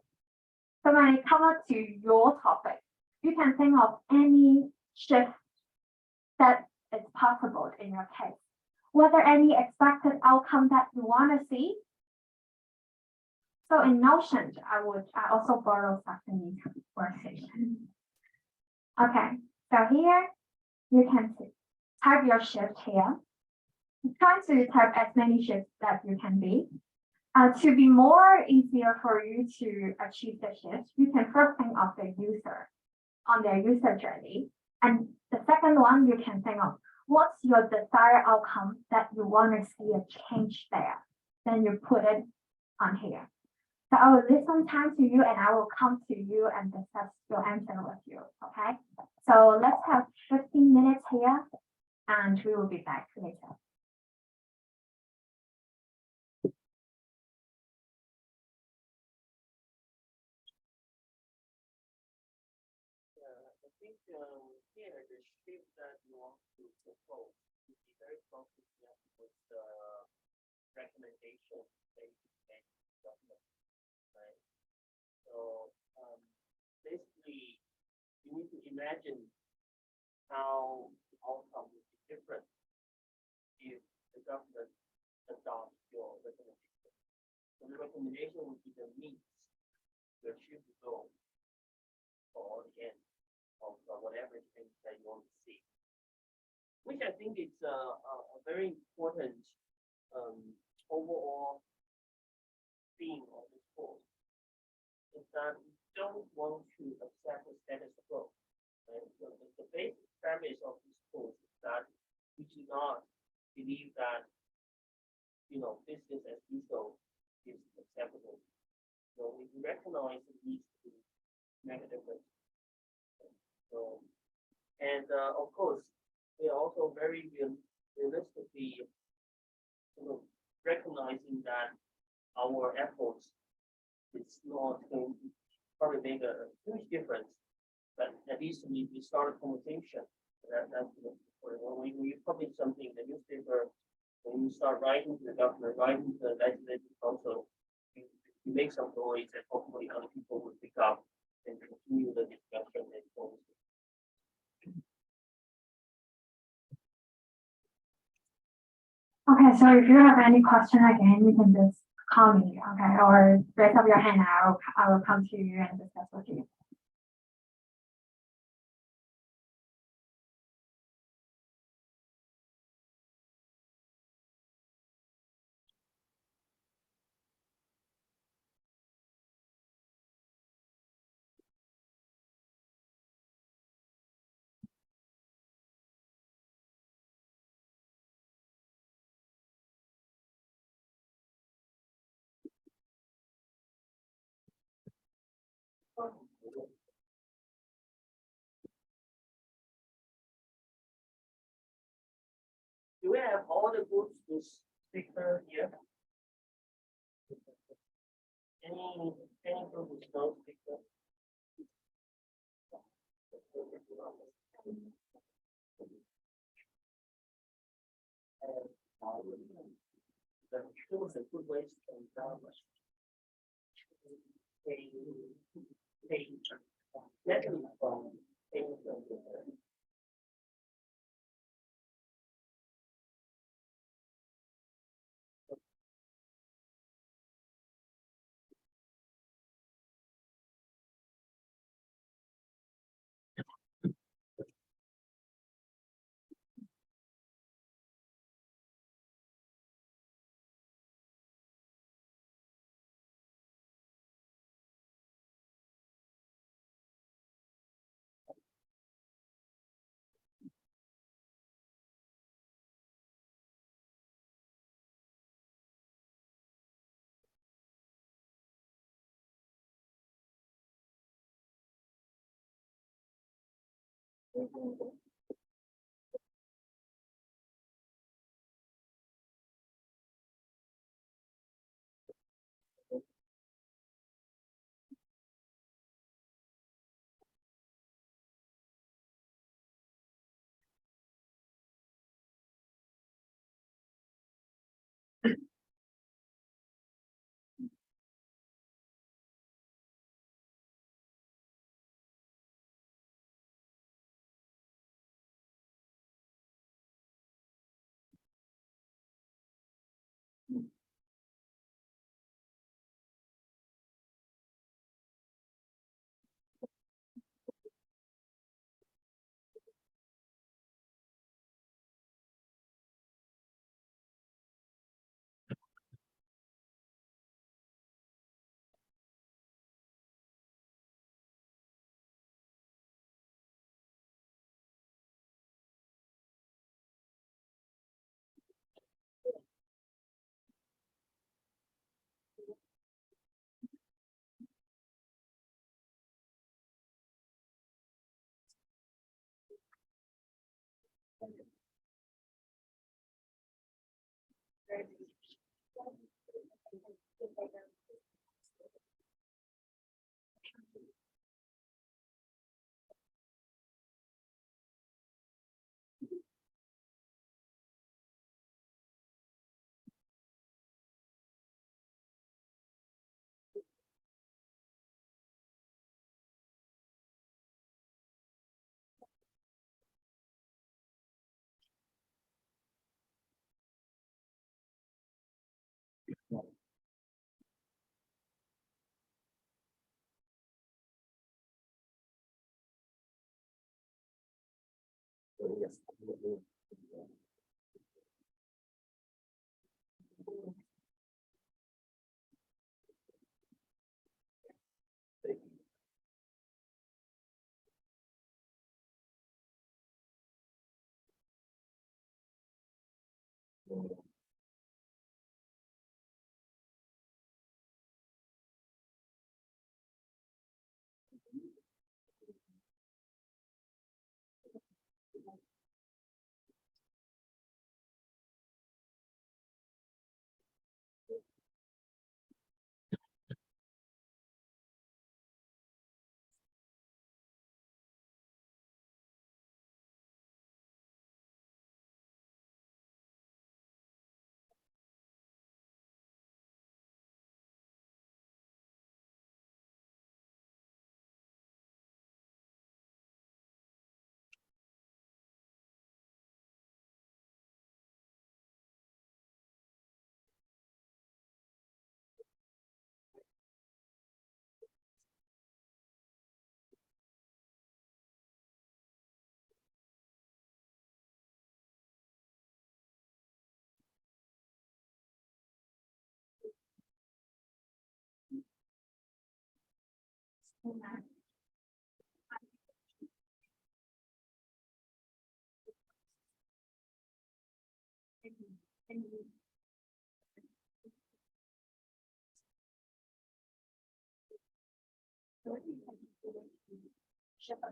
So when it comes to your topic, you can think of any shift that is possible in your case. Was there any expected outcome that you want to see? So in Notion, I also borrow Saxony's workstation. Okay, so here you can type your shift here. Try to type as many shifts that you can be. To be more easier for you to achieve the shift, you can first think of the user on their user journey. And the second one, you can think of what's your desired outcome that you want to see a change there. Then you put it on here. So I will listen time to you and I will come to you and discuss your answer with you, okay? So let's have 15 minutes here and we will be back later. I think here the shape that you want to propose should be very consistent with the recommendation that you make to the government, right? So basically, you need to imagine how the outcome would be different if the government adopts your recommendation. So the recommendation would be the means to achieve the goal or the end of whatever things that you want to see. Which I think is a very important overall theme of this course. Is that we don't want to accept the status quo. Right? The basic premise of this course is that we do not believe that business as usual is acceptable. So we recognize the need to make a difference. So, and of course, we are also very realistically recognizing that our efforts is not going to probably make a huge difference, but at least we start a conversation. That's when we publish something in the newspaper, when you start writing to the government, writing to the legislative council, you make some noise and hopefully other people will pick up and continue the discussion and policy. Okay, so if you have any question again, you can just call me, okay, or raise up your hand. I will come to you and discuss with you. Do we have all the groups with speaker here? Any group with no speaker? There was a good way to definitely from yes. shift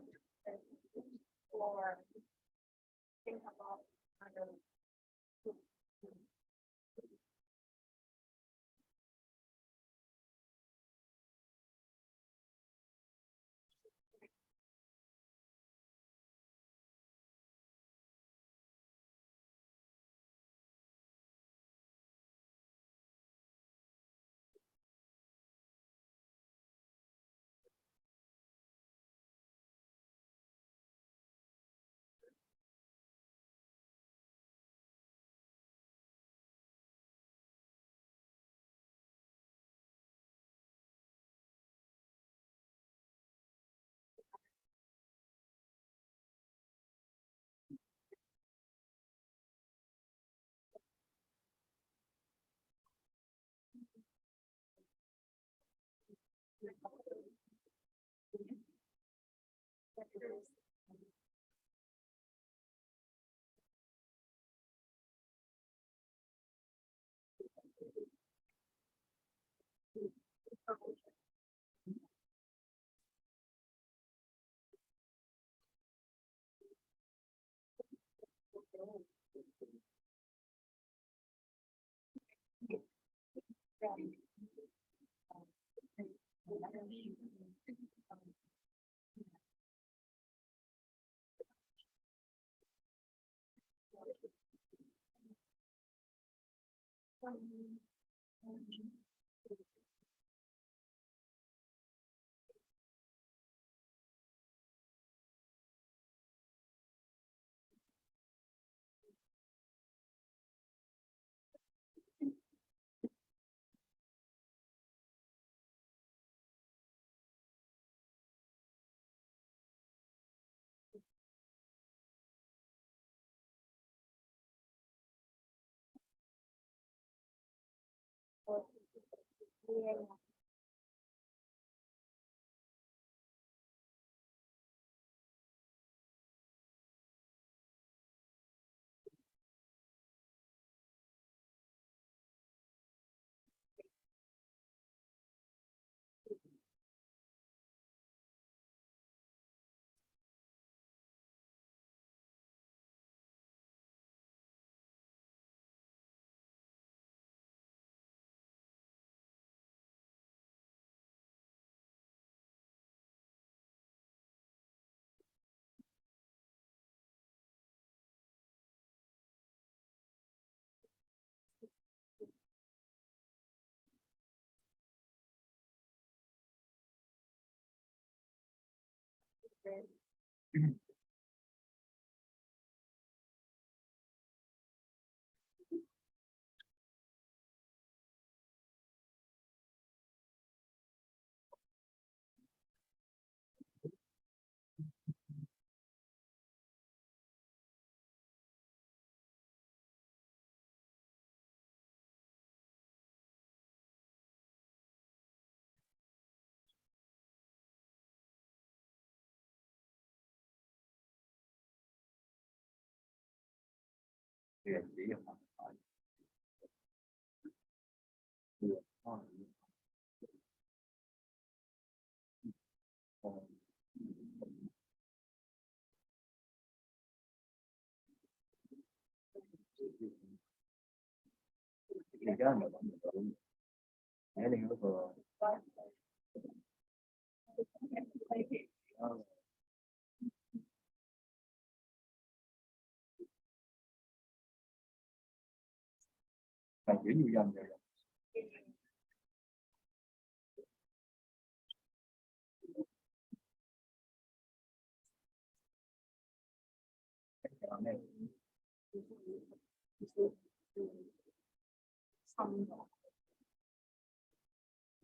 or think about other.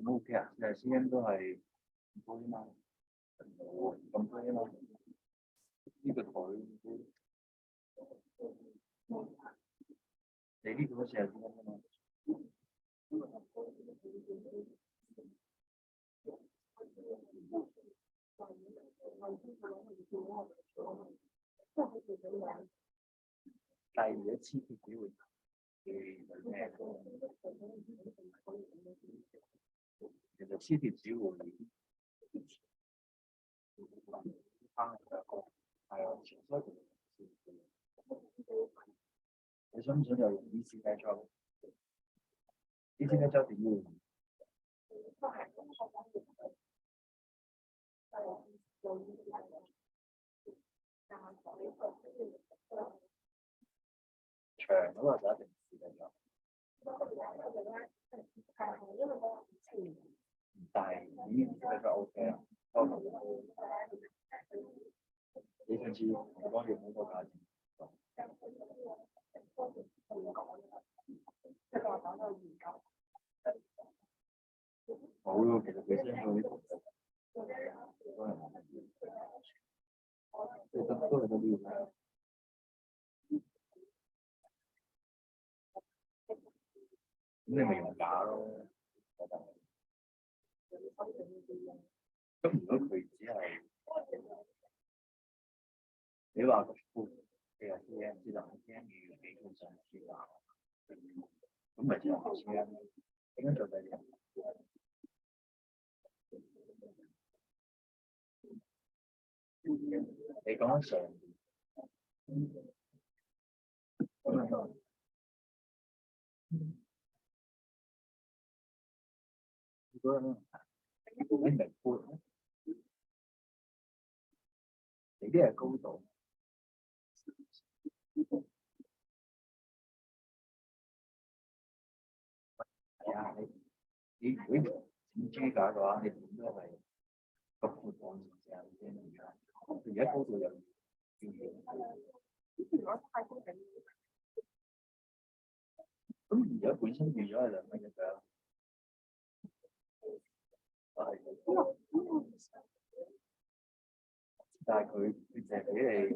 OK啊，现在時間都係唔多啫嘛，咁多啫嘛，呢個台你呢個40蚊啫嘛。但係如果黐貼只會咩？其實黐貼只會翻嚟一個係啊，所以你想唔想又用 easy matchup？easy matchup 點用？長嗰個就一定是嘅咗，但係已經比較 OK 啦。你上次我講用嗰個價錢，冇咯，其實佢先嗰啲圖都係都要睇。咁你咪用假咯，咁如果佢只係你話個盤其實 TM 知道 TM 要幾套上市啊，咁咪只有 TM 點樣做第二？你講緊上邊，你明盤，你啲係高度，係啊，你如果整機架嘅話，你點都係個盤放成成而家高度又咁而家本身預咗係2蚊一張。但係佢淨係俾你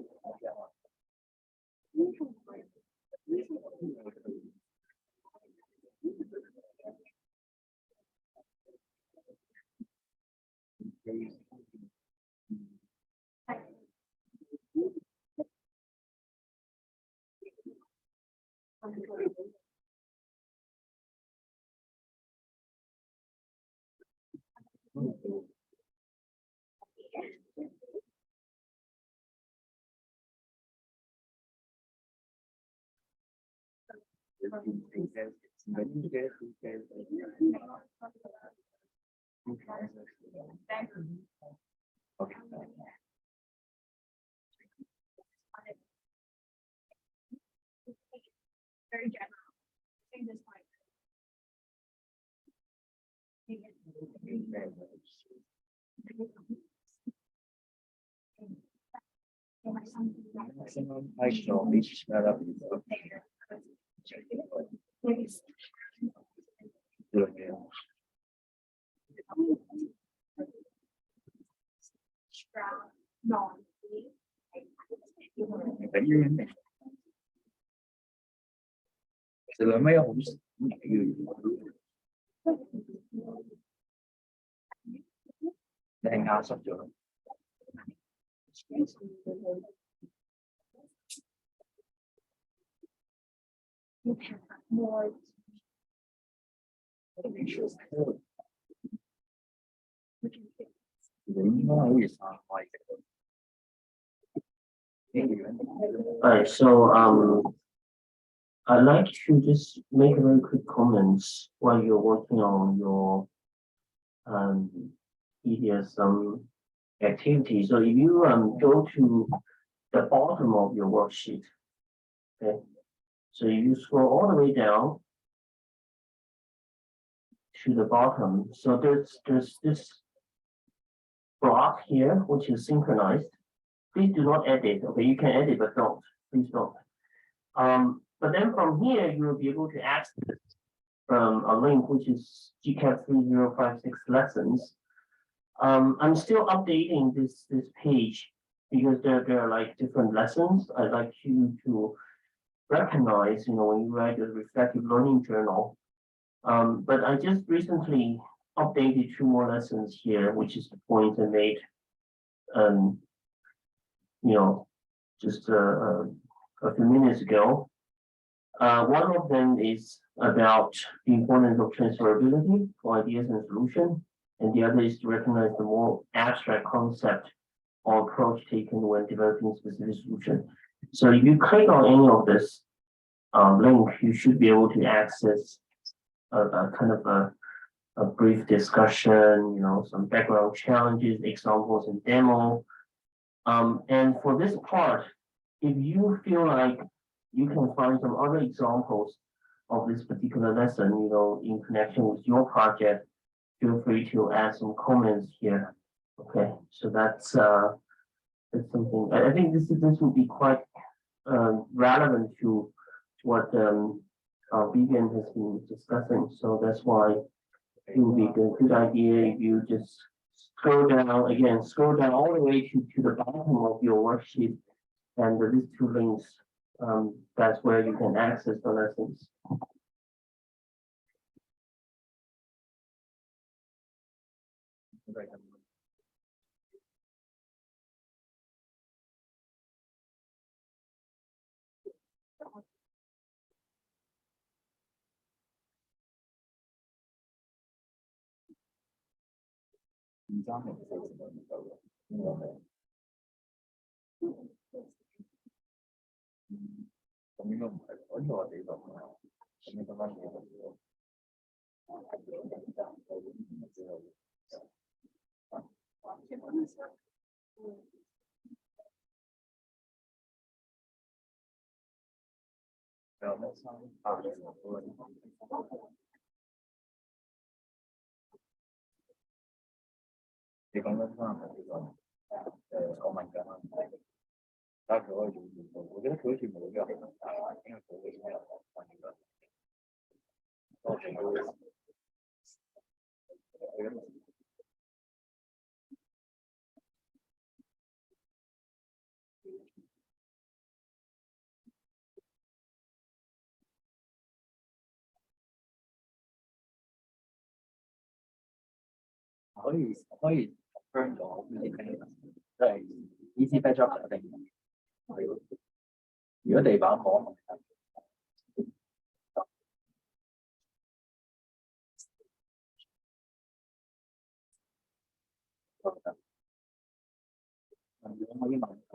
Very general. I think this might. I show which smell No. 其實2蚊一好少，你係壓縮咗。You can have more. 你應該好似3塊嘅。Alright, so I'd like to just make a very quick comments while you're working on your Ideathon activity. So if you go to the bottom of your worksheet, okay, so if you scroll all the way down to the bottom, so there's this block here which is synchronized. Please do not edit. Okay, you can edit, but don't. Please don't. But then from here, you will be able to access a link which is GCAP 3056 lessons. I'm still updating this page because there are like different lessons. I'd like you to recognize, when you write a reflective learning journal. But I just recently updated 2 more lessons here, which is the point I made. Just a few minutes ago. One of them is about the importance of transferability for ideas and solution, and the other is to recognize the more abstract concept or approach taken when developing specific solution. So if you click on any of this link, you should be able to access a kind of a brief discussion, some background challenges, examples, and demo. And for this part, if you feel like you can find some other examples of this particular lesson, in connection with your project, feel free to add some comments here. Okay, so that's something I think this will be quite relevant to what Vivian has been discussing. So that's why it would be a good idea if you just scroll down all the way to the bottom of your worksheet, and these two links, that's where you can access the lessons.你講緊翻呢個我問緊啊，但係佢可以做唔到，我記得佢好似冇咗，應該佢會咩反應㗎？我全部可以 confirm 咗呢啲聽，即係 easy backdrop 一定如果地板冇問題。可以問佢。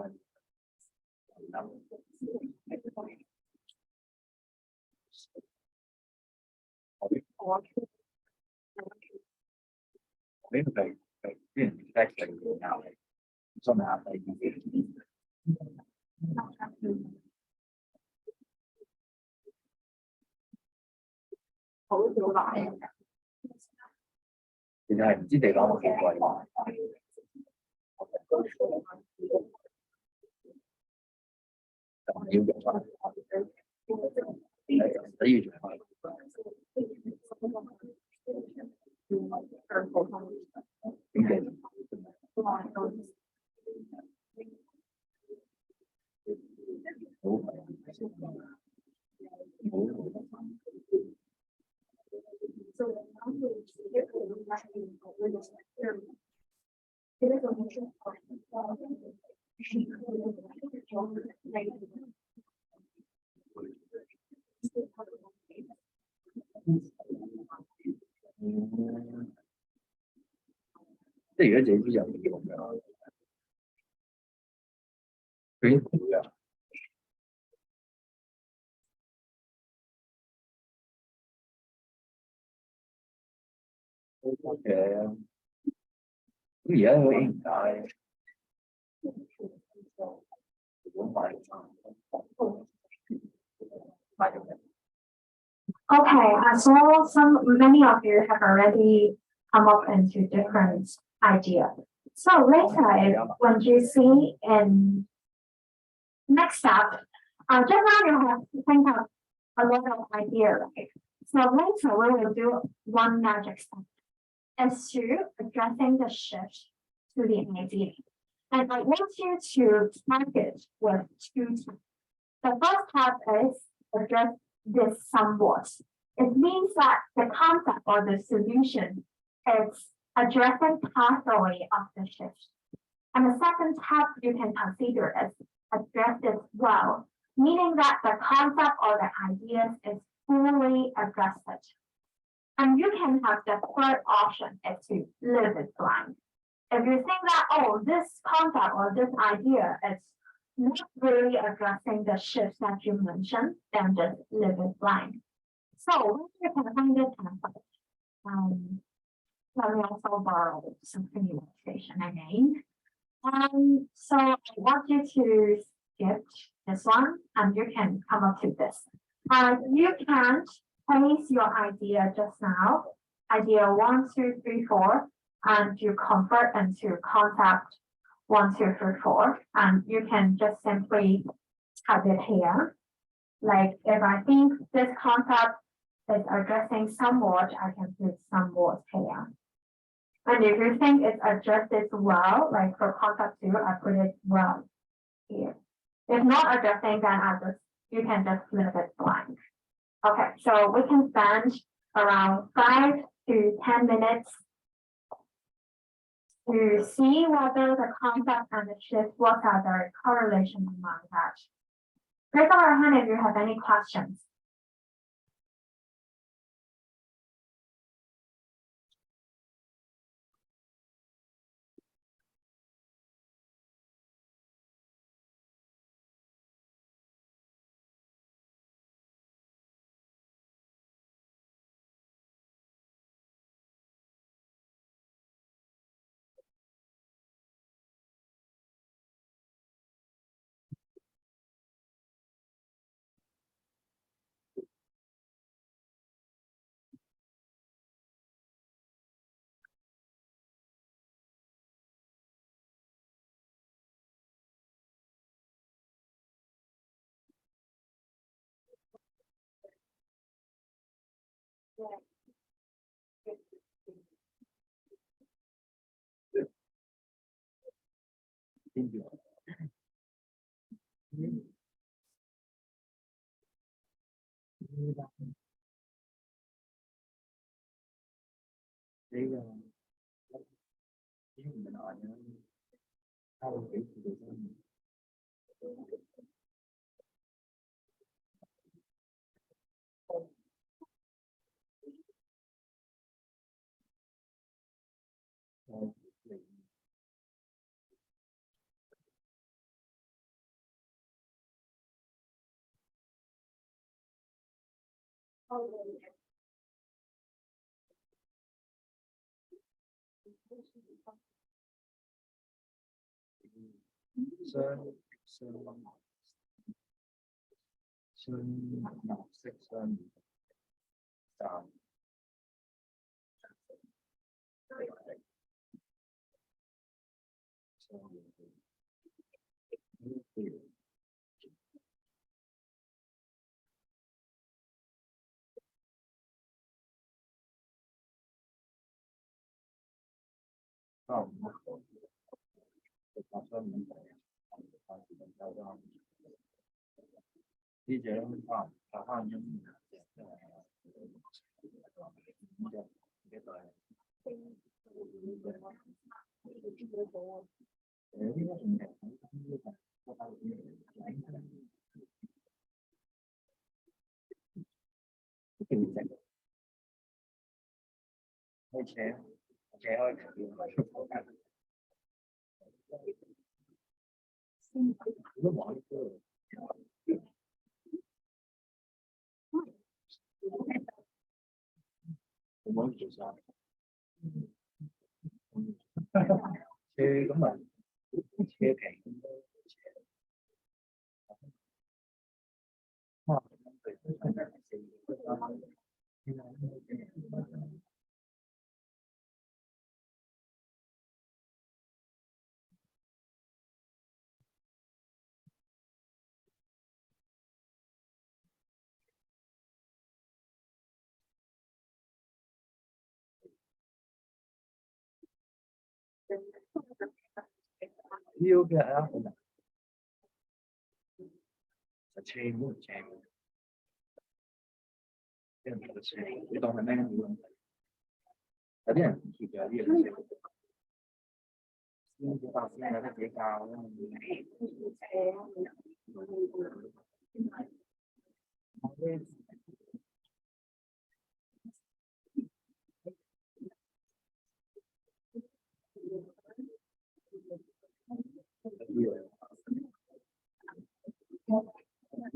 呢個係啲人 expect 嚟嘅壓力，真係壓力啲。好少買。其實係唔知地板有幾貴。就唔要用翻，死要用翻。即係如果自己知有冇用嘅，佢已經冇嘅。嘅，咁而家嗰啲唔解，如果買Okay, I saw many of you have already come up into different ideas. So later, when you see in next step, just now you have to think of a lot of ideas, right? So later we will do one magic step as to addressing the shift to the idea. And I want you to target with two steps. The first step is address this somewhat. It means that the concept or the solution is addressing partially of the shift. And the second step you can consider is address it well, meaning that the concept or the ideas is fully addressed. And you can have the third option is to leave it blank. If you think that, oh, this concept or this idea is not really addressing the shifts that you mentioned, then just leave it blank. So you can find this template. Let me also borrow some illustration again. So I want you to skip this one and you can come up to this. You can place your idea just now, idea 1, 2, 3, 4, and you convert into concept 1, 2, 3, 4, and you can just simply type it here. Like if I think this concept is addressing some words, I can put some words here. And if you think it's addressed well, like for concept 2, I put it well here. If not addressing, then you can just leave it blank. Okay, so we can spend around 5 to 10 minutes to see whether the concept and the shift, what are the correlation among that. Raise up your hand if you have any questions.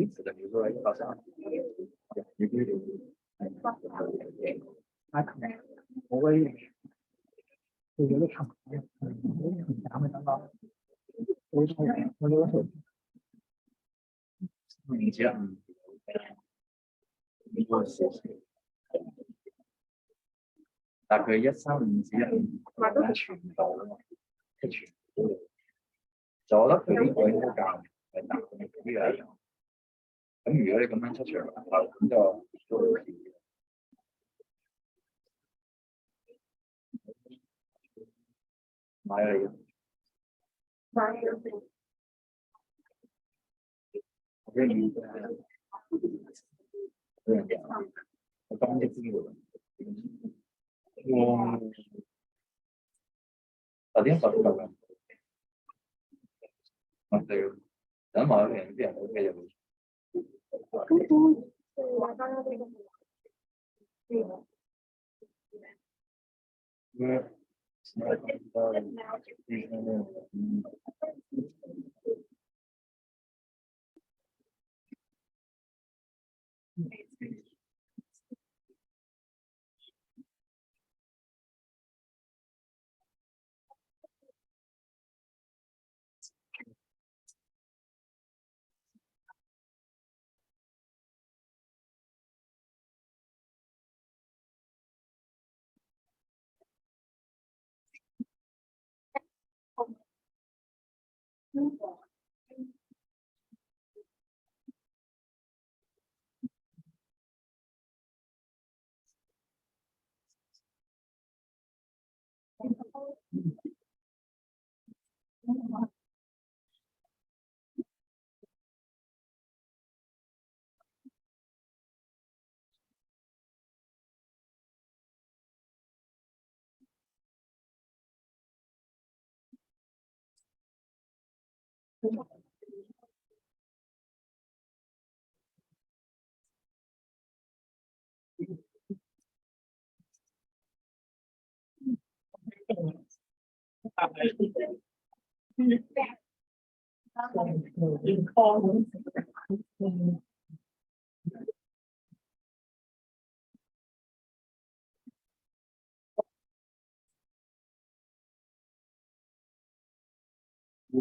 名词的，比如说好像也可以还可能我会有一个场合，咱们等到我手名节，我写大概1304一全就我覺得佢呢個應該教係大呢個係咁。如果你咁樣出場咁就都好似買嚟嘅。我當啲機會。點解咁樣？我哋等埋啲人 OK 就會。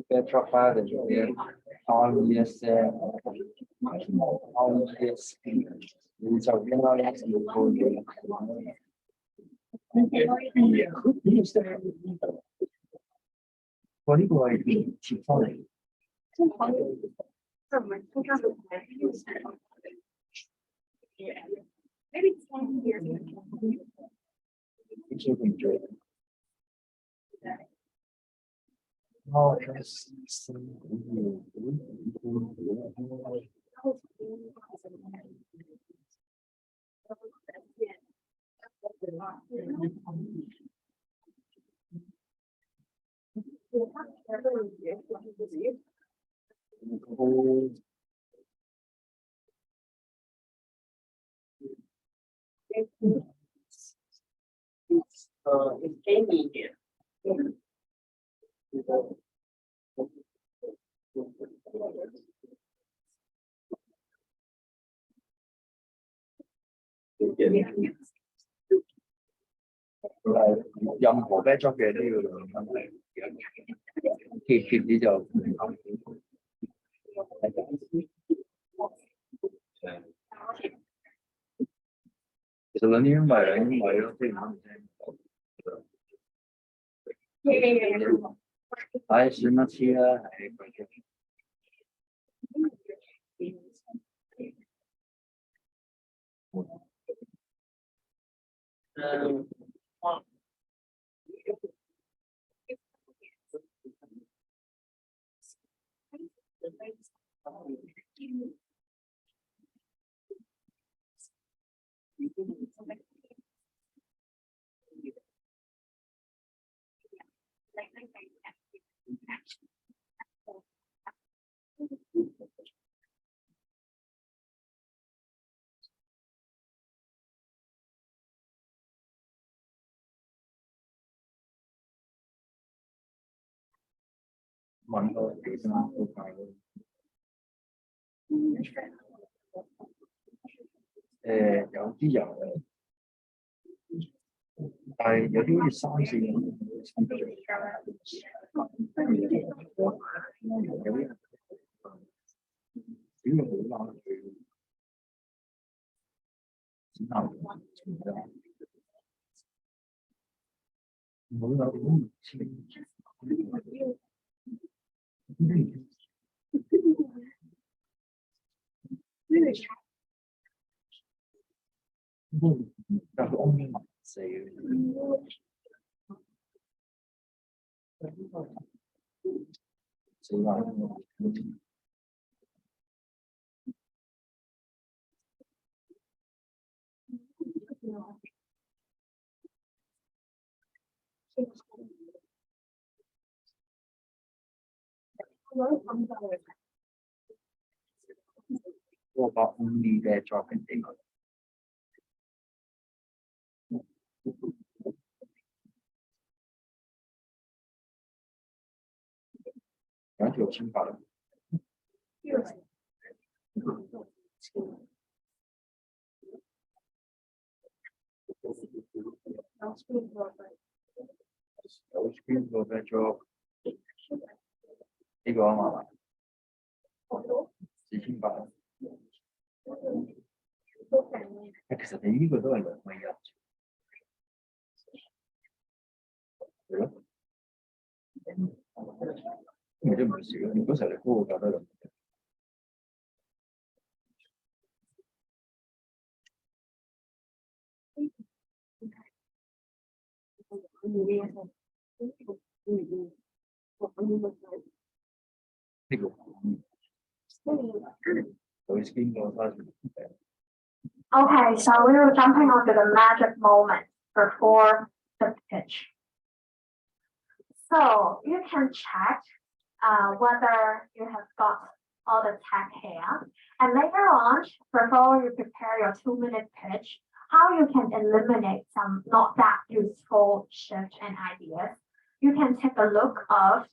È trovare delle OIS,我呢個係前方嚟，唔知點做。哦，It's Amy here.任何 backdrop 嘅都要用問題，貼啲就其實兩啲咪咯，即係唔啱聽。唉，算啦，黐啦，唉，問到幾多都快咯。有啲有嘅，但係有啲好似3、4年有啲主要好難去展覽，冇有點錢。但係安文四4萬。我把only 嘅作品俾佢。有一條簽法啦。有 screen 個 backdrop 呢個啊嘛，4800。其實你呢個都係2米1，係咯，咪都唔少。如果成日高個價得2米1。呢個有 screen 個 size。Okay, so we were jumping onto the magic moment before the pitch. So you can check whether you have got all the tech here. And later on, before you prepare your 2-minute pitch, how you can eliminate some not that useful shifts and ideas. You can take a look of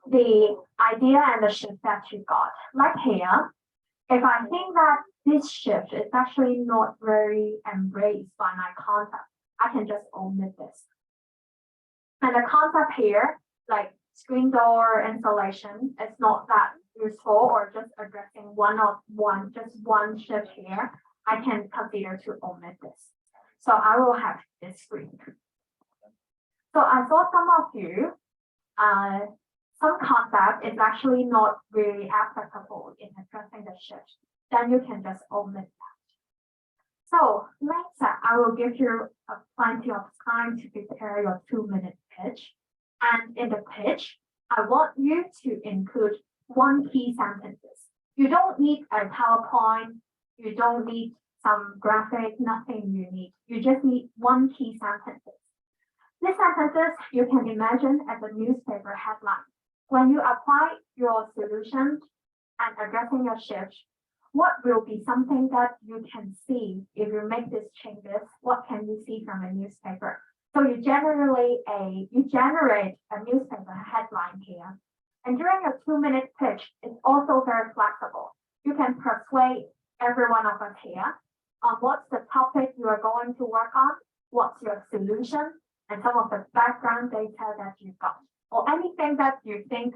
the idea and the shift that you got. Like here, if I think that this shift is actually not very embraced by my concept, I can just omit this. And the concept here, like screen door installation, is not that useful, or just addressing just one shift here, I can consider to omit this. So I will have this screen. So I saw some of you, some concept is actually not really applicable in addressing the shift. Then you can just omit that. So later, I will give you plenty of time to prepare your 2-minute pitch. And in the pitch, I want you to include 1 key sentences. You don't need a PowerPoint. You don't need some graphic, nothing you need. You just need 1 key sentence. These sentences you can imagine as a newspaper headline. When you apply your solution and addressing your shift, what will be something that you can see if you make these changes? What can you see from a newspaper? So you generate a newspaper headline here. And during your 2-minute pitch, it's also very flexible. You can persuade every one of us here on what's the topic you are going to work on, what's your solution, and some of the background data that you've got, or anything that you think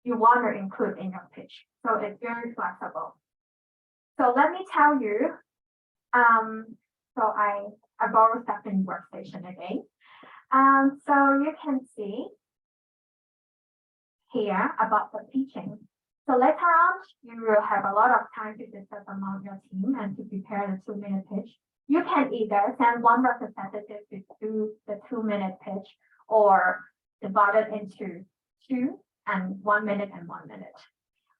you want to include in your pitch. So it's very flexible. So let me tell you, so I borrowed Stephanie's workstation again. So you can see here about the pitching. So later on, you will have a lot of time to discuss among your team and to prepare the 2-minute pitch. You can either send one representative to do the 2-minute pitch, or divide it into 2 and 1 minute and 1 minute.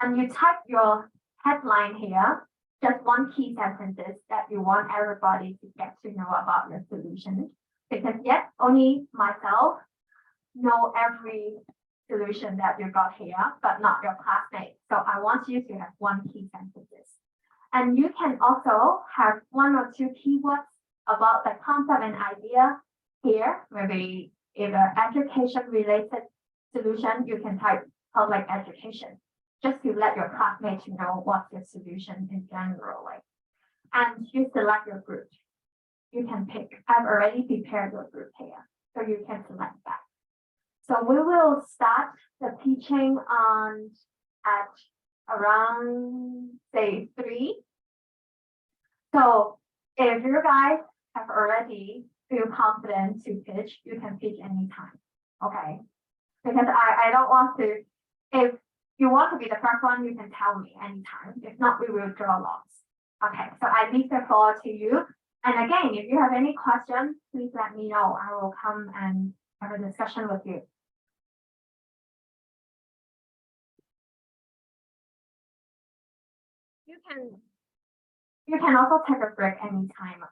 And you type your headline here, just 1 key sentences that you want everybody to get to know about your solution. Because yet only myself know every solution that you got here, but not your classmates. So I want you to have 1 key sentences. And you can also have 1 or 2 keywords about the concept and idea here. Maybe if an education related solution, you can type public education. just to let your classmates know what's the solution in general, like, and you select your group. You can pick. I've already prepared your group here, so you can select that. So we will start the teaching on at around say 3. So if you guys have already feel confident to pitch, you can pitch anytime. Okay. Because I don't want to, if you want to be the first one, you can tell me anytime. If not, we will draw lots. Okay, so I leave the floor to you. And again, if you have any questions, please let me know. I will come and have a discussion with you. You can also take a break anytime.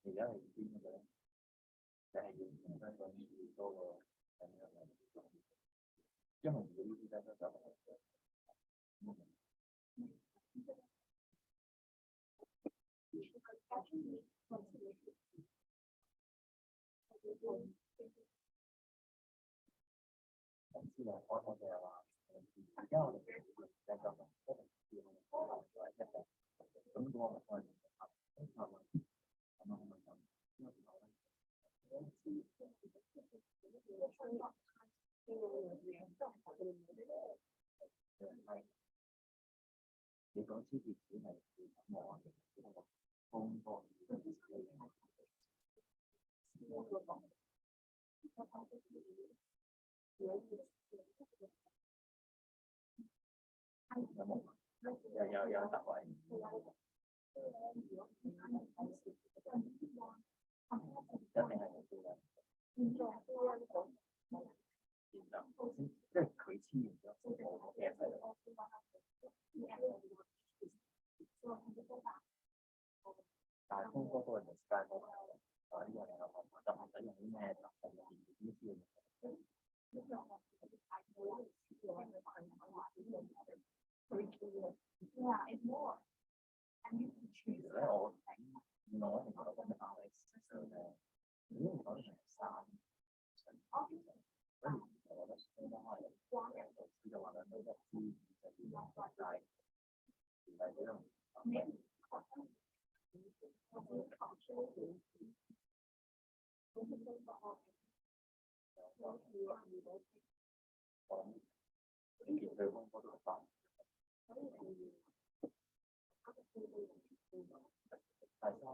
而家係邊嘅咧？就係要用香港多個因為如果呢啲咧都走咁之後我就係話，而家我哋嘅就咁，咁我咪你講支貼紙係我通過有特惠。一定係有嘅。即係佢簽完咗，我嘅係。但係通過嗰個時間，呢個係有就唔使用啲咩特惠嘅電子資料。其實咧，我原來我係覺得咁樣咧，如果我講成3，所以我覺得應該係就話咧，都係知但係唔係幾多。見對方嗰度發，第3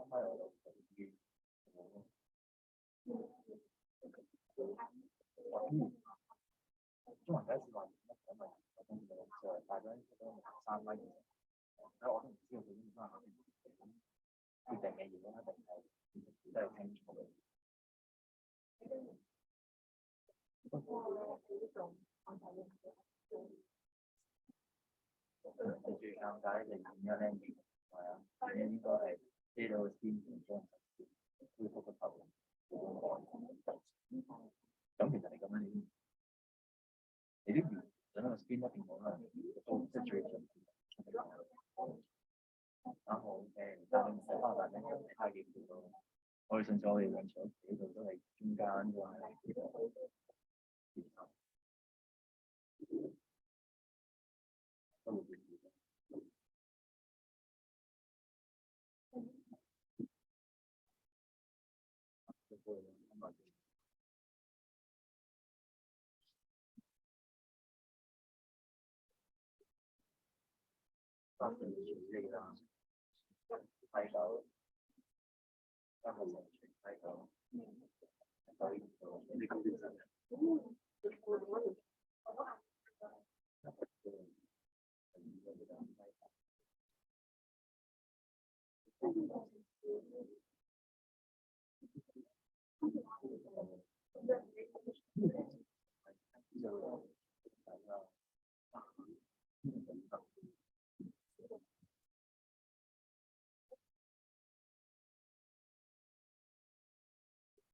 批我就預中文第一次話咁咪我跟住就帶咗3批，我都唔知佢點翻決定嘅嘢一定係都係清楚嘅。你最尷尬就係點樣咧？係啊，你應該係知道先將恢復個頭。咁其實你咁樣你啲魚想個 spin 一定好啦，都即係最緊啱好嘅，但係唔使花大精力太幾條咯。我哋上次我哋兩場呢度都係中間嘅話係都會變嘅。3分2啦，睇到3個成全睇到，所以你講啲真嘅。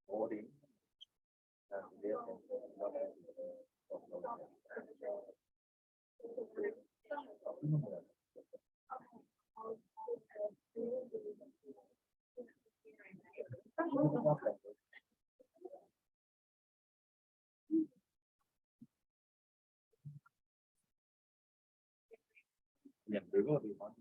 我哋人哋嗰個地方。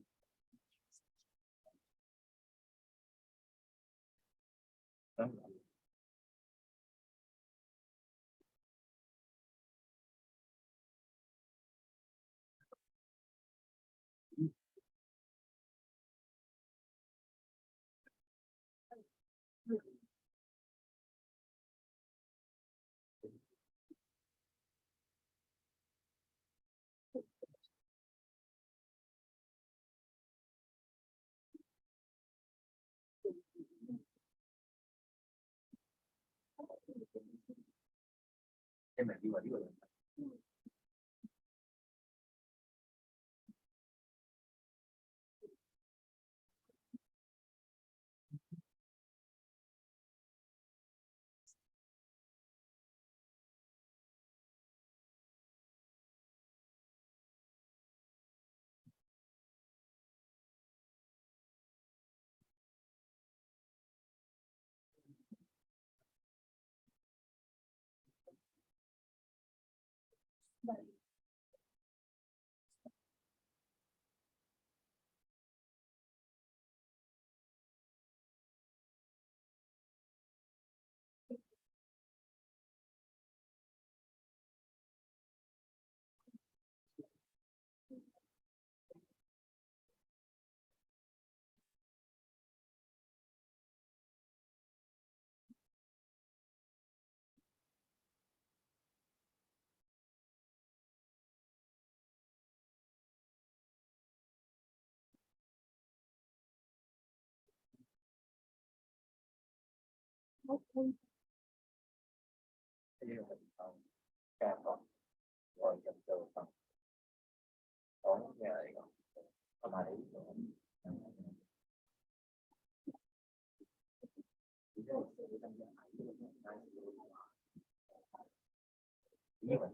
em là đi vào đi vào cái gì mình ca còn rồi chậm từ phần có nhà ấy có mà đấy như vậy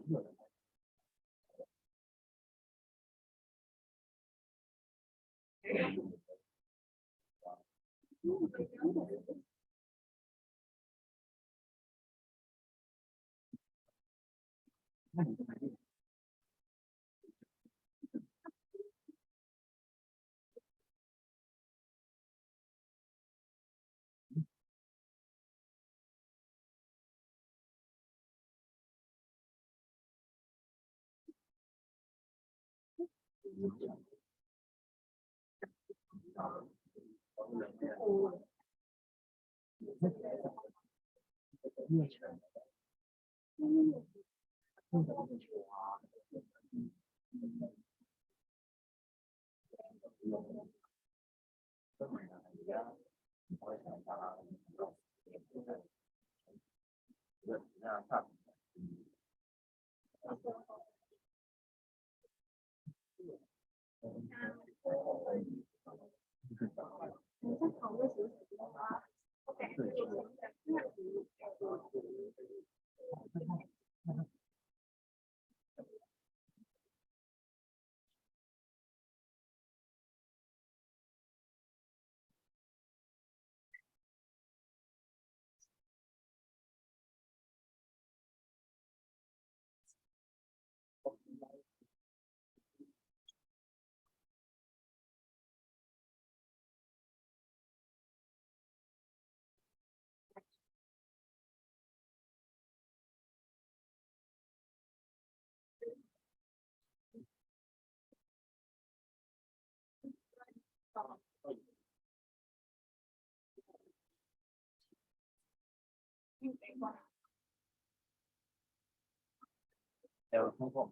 đều không có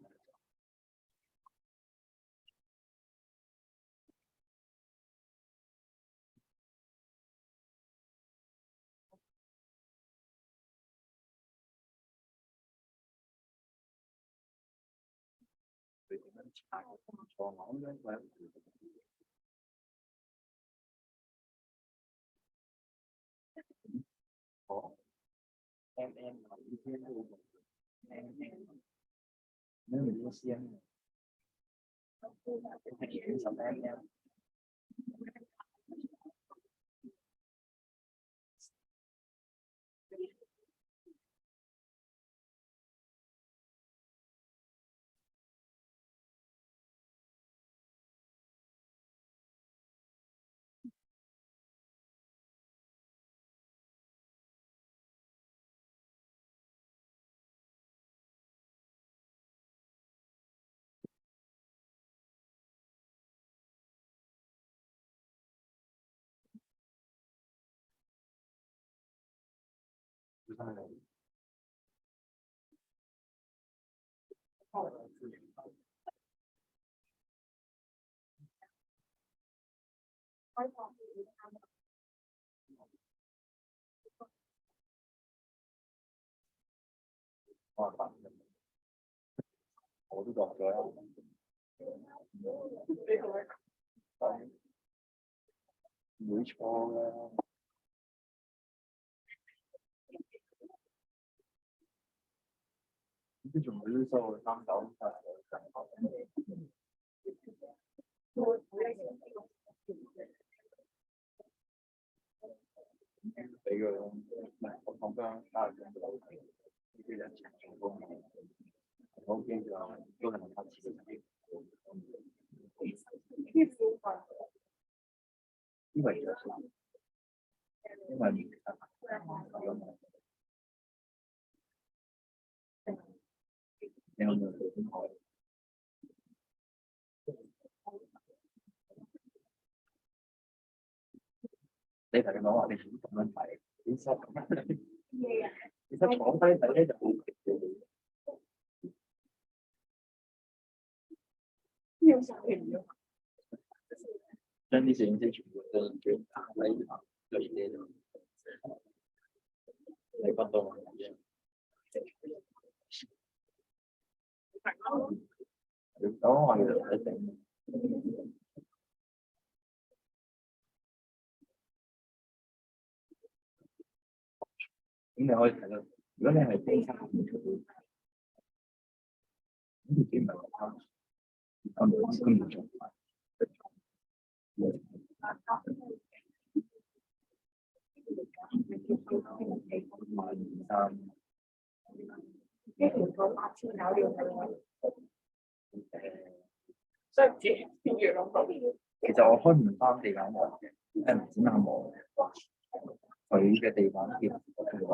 cho ngón lên và em nói ý kiến luôn em nếu mình đi xem em sống em nha 我發我都落咗啦。唔會錯㗎。呢仲會收39俾佢咯，唔係我講翻加入咗呢啲人情做工，我驚就都係問他自己。因為你有冇做你頭先講話你點咁樣睇？你實咁樣睇，你實坐低睇咧就好奇嘅。將啲攝影師全部都轉喺類啲度，你不到嘅。講話要一定。咁你可以睇到，如果你係非常咁點咪講咁嚴重？其實我開唔翻地板網嘅，唔展覽網佢嘅地板貼佢話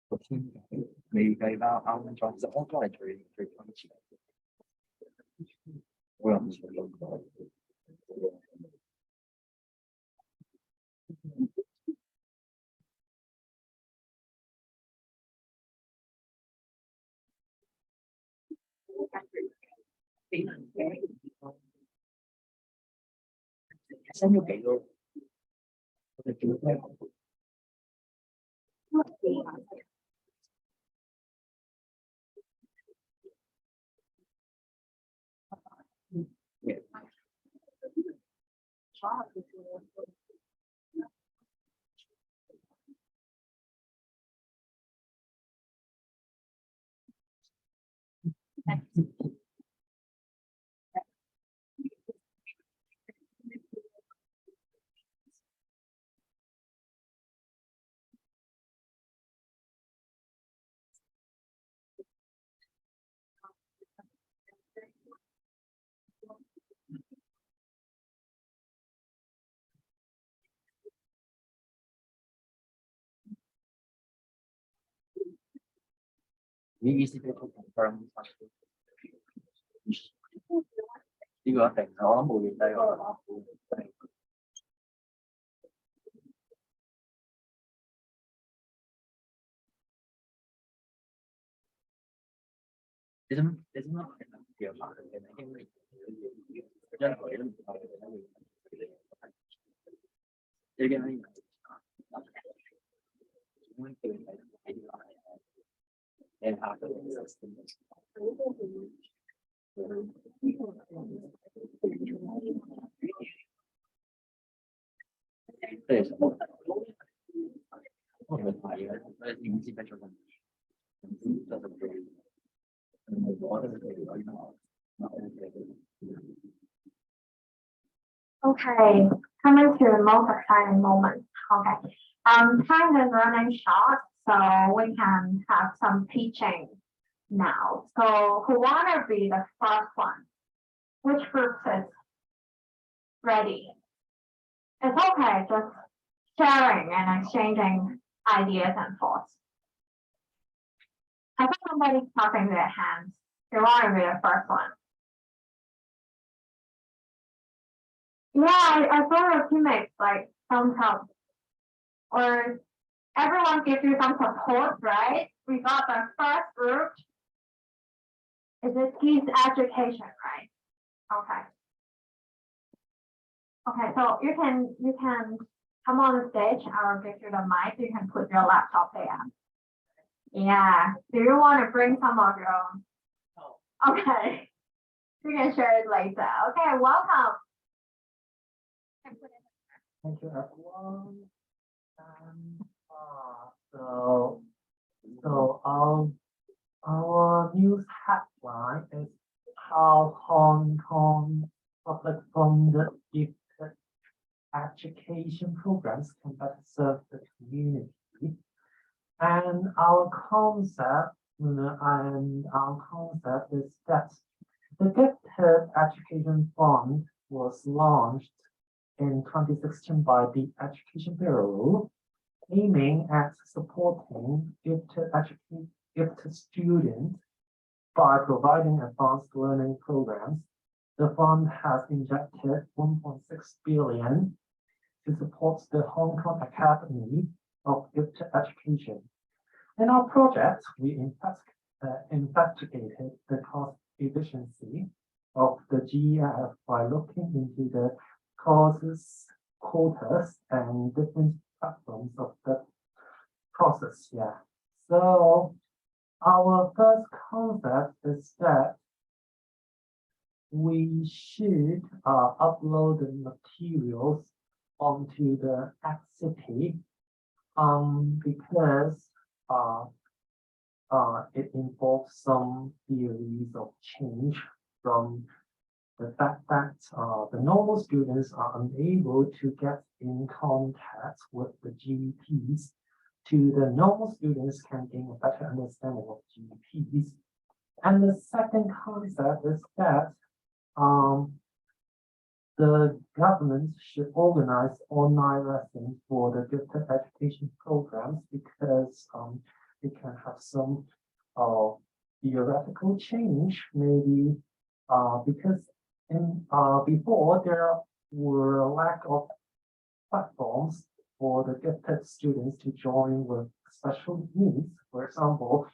個天未計包啱裝，其實安裝係最關鍵。我又唔想用到。升咗幾多？我哋叫咩？你意思係 confirm 呢個一定，我諗冇變低喎。你點樣調查佢嘅？因為因為都唔夠，已經係點樣叫你睇？and after the system. 這是什麼？我們拍的，那影基本上是，这是可以，我这是可以的。Okay, coming to the most exciting moment. Okay, time is running short, so we can have some teaching now. So who wanna be the first one? Which group is ready? It's okay, just sharing and exchanging ideas and thoughts. I think somebody's clapping their hands. They want to be the first one. Yeah, I saw your teammates like some help. Or everyone gives you some support, right? We got the first group. Is it peace education, right? Okay. Okay, so you can come on the stage. I'll give you the mic. You can put your laptop there. Yeah. Do you want to bring some of your own? Okay. We can share it later. Okay, welcome. Thank you, everyone. So our news headline is how Hong Kong public funded gifted education programs can better serve the community. And our concept is that the Gifted Education Fund was launched in 2016 by the Education Bureau, aiming at supporting gifted students by providing advanced learning programs. The fund has injected 1.6 billion to support the Hong Kong Academy of Gifted Education. In our project, we investigated the cost efficiency of the GEF by looking into the courses, quotas, and different platforms of the process. Yeah. So our first concept is that we should upload the materials onto the XCP because it involves some theories of change from the fact that the normal students are unable to get in contact with the GPs to the normal students can gain a better understanding of GPs. And the second concept is that the government should organize online lessons for the gifted education programs because it can have some theoretical change, maybe because before there were a lack of platforms for the gifted students to join with special needs. For example,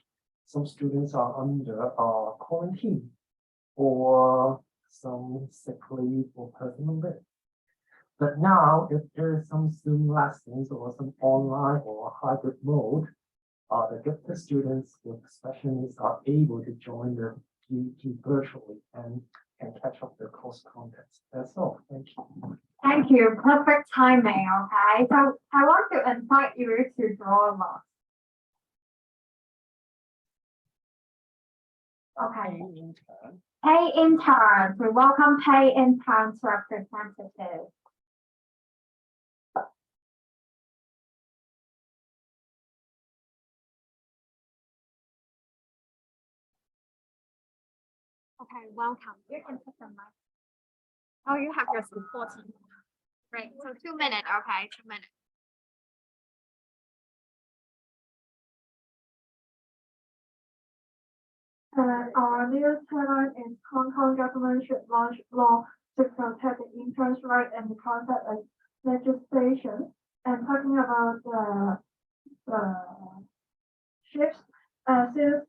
some students are under quarantine or some sick leave or personal leave. But now, if there is some Zoom lessons or some online or hybrid mode, the gifted students with special needs are able to join the GT virtually and can catch up the course content. That's all. Thank you. Thank you. Perfect timing. Okay. So I want to invite you to draw a lot. Okay. Pay interns. We welcome pay interns representative. Okay, welcome. You can put the mic. Oh, you have your supporting. Great. So 2 minutes. Okay, 2 minutes. Our new tagline is Hong Kong government should launch law to protect the interns' right and the concept of legislation. And talking about the shifts, since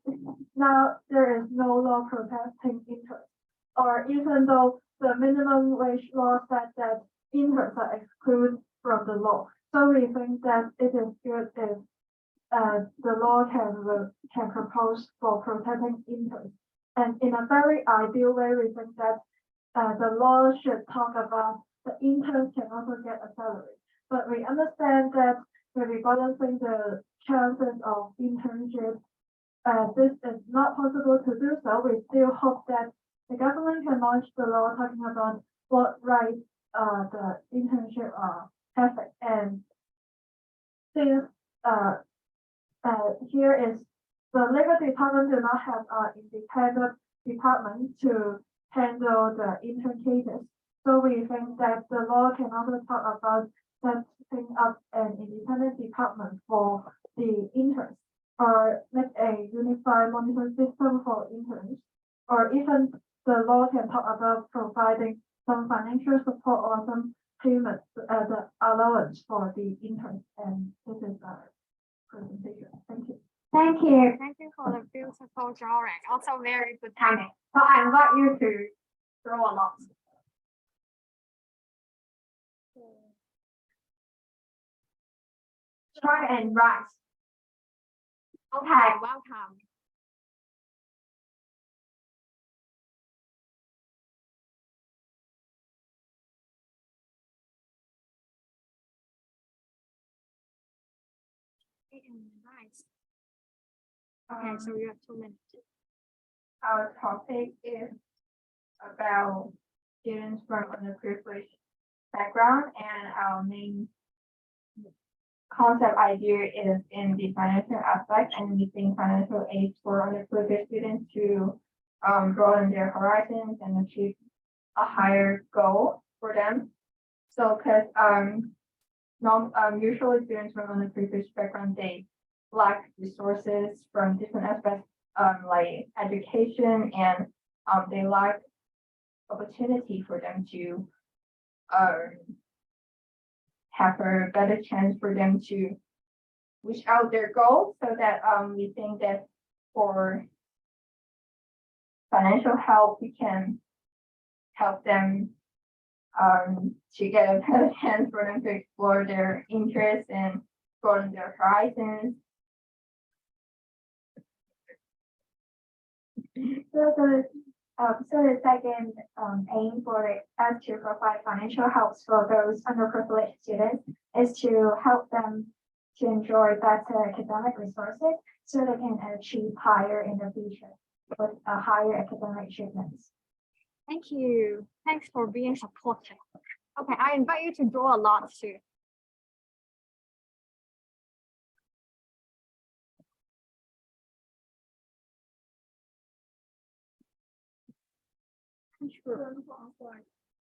now there is no law protecting interns, or even though the minimum wage law said that interns are excluded from the law. So we think that it is good if the law can propose for protecting interns. And in a very ideal way, we think that the law should talk about the interns can also get a salary. But we understand that when we balancing the chances of internship, this is not possible to do so. We still hope that the government can launch the law talking about what rights the internship have. And since here is the legal department do not have an independent department to handle the intern cases. So we think that the law can also talk about setting up an independent department for the interns, or make a unified monitoring system for interns, or even the law can talk about providing some financial support or some payments as an allowance for the interns. And this is our presentation. Thank you. Thank you. Thank you for the beautiful drawing. Also very good timing. So I invite you to draw a lot. Strong and right. Okay, welcome. Nice. Okay, so you have 2 minutes. Our topic is about students from underprivileged background, and our main concept idea is in the financial aspect, and we think financial aid for underprivileged students to broaden their horizons and achieve a higher goal for them. So, because usually students from underprivileged background, they lack resources from different aspects, like education, and they lack opportunity for them to have a better chance for them to reach out their goals. So that we think that for financial help, we can help them to get a better chance for them to explore their interests and broaden their horizons. So the second aim for us to provide financial help for those underprivileged students is to help them to enjoy better academic resources so they can achieve higher in the future with a higher academic achievements. Thank you. Thanks for being supportive. Okay, I invite you to draw a lot too.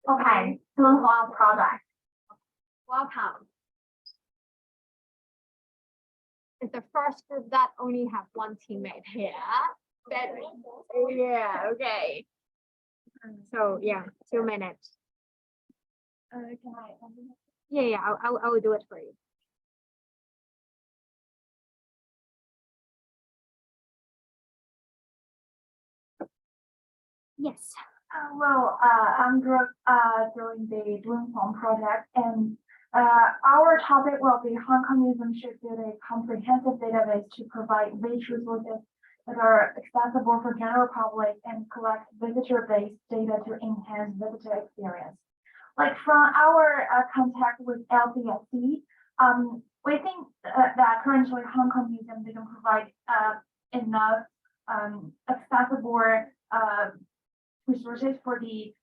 Okay, move on product. Welcome. It's the first group that only have one teammate here. Yeah, okay. So yeah, 2 minutes. Can I? Yeah, I will do it for you. Yes. I'm doing the Doing Form project, and our topic will be Hong Kong Museum should build a comprehensive database to provide rich resources that are accessible for general public and collect visitor-based data to enhance visitor experience. Like from our contact with LCSC, we think that currently Hong Kong Museum didn't provide enough accessible resources for the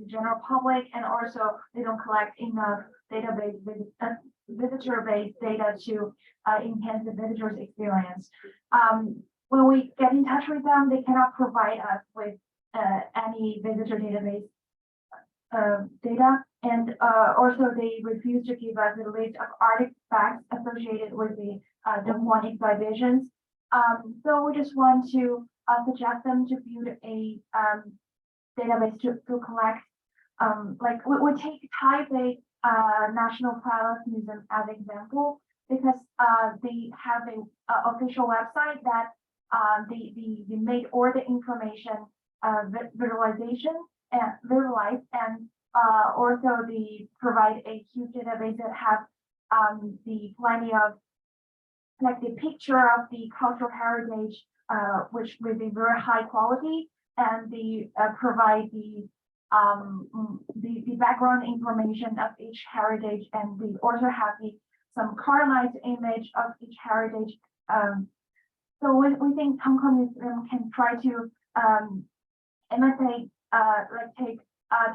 general public, and also they don't collect enough database visitor-based data to enhance the visitor's experience. When we get in touch with them, they cannot provide us with any visitor database data, and also they refuse to give us a list of artifacts associated with the Dongguan exhibitions. So we just want to suggest them to build a database to collect, like we take Taipei National Palace Museum as an example, because they have an official website that they made all the information visualized, and also they provide a huge database that have the plenty of like the picture of the cultural heritage, which with a very high quality, and they provide the background information of each heritage, and they also have some colorized image of each heritage. So we think Hong Kong Museum can try to imitate, like take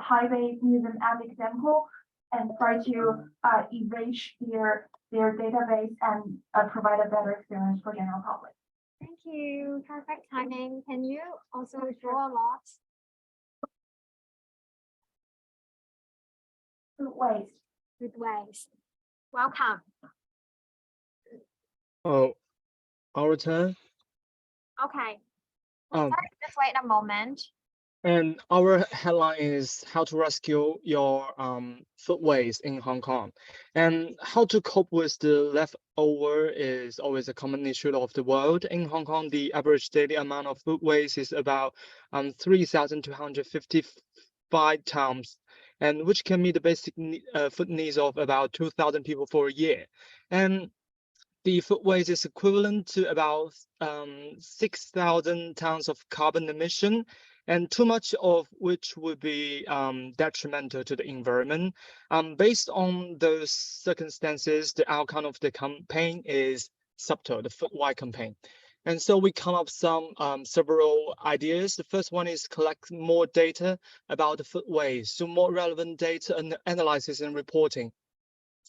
Taipei Museum as an example, and try to enrich their database and provide a better experience for general public. Thank you. Perfect timing. Can you also draw a lot? Good ways. Good ways. Welcome. Oh, our turn. Okay. Um, Sorry, just wait a moment. and our headline is how to rescue your food waste in Hong Kong, and how to cope with the leftover is always a common issue of the world. In Hong Kong, the average daily amount of food waste is about 3,255 tons, and which can meet the basic food needs of about 2,000 people for a year. And the food waste is equivalent to about 6,000 tons of carbon emission, and too much of which would be detrimental to the environment. Based on those circumstances, the outcome of the campaign is subtle, the food-wide campaign. And so we come up some several ideas. The first one is collect more data about the food waste, so more relevant data and analysis and reporting.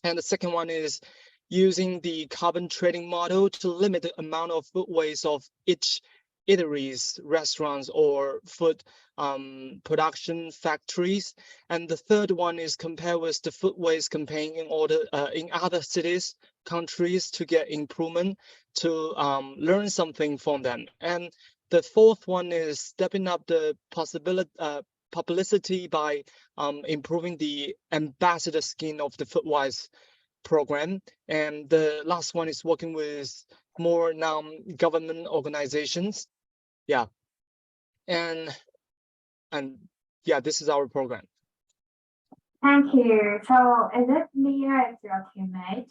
And the second one is using the carbon trading model to limit the amount of food waste of each eateries, restaurants, or food production factories. And the third one is compare with the food waste campaign in order in other cities, countries to get improvement, to learn something from them. And the fourth one is stepping up the publicity by improving the ambassador scheme of the food waste program. And the last one is working with more non-government organizations. Yeah. And yeah, this is our program. Thank you. So is it Mia as your teammate?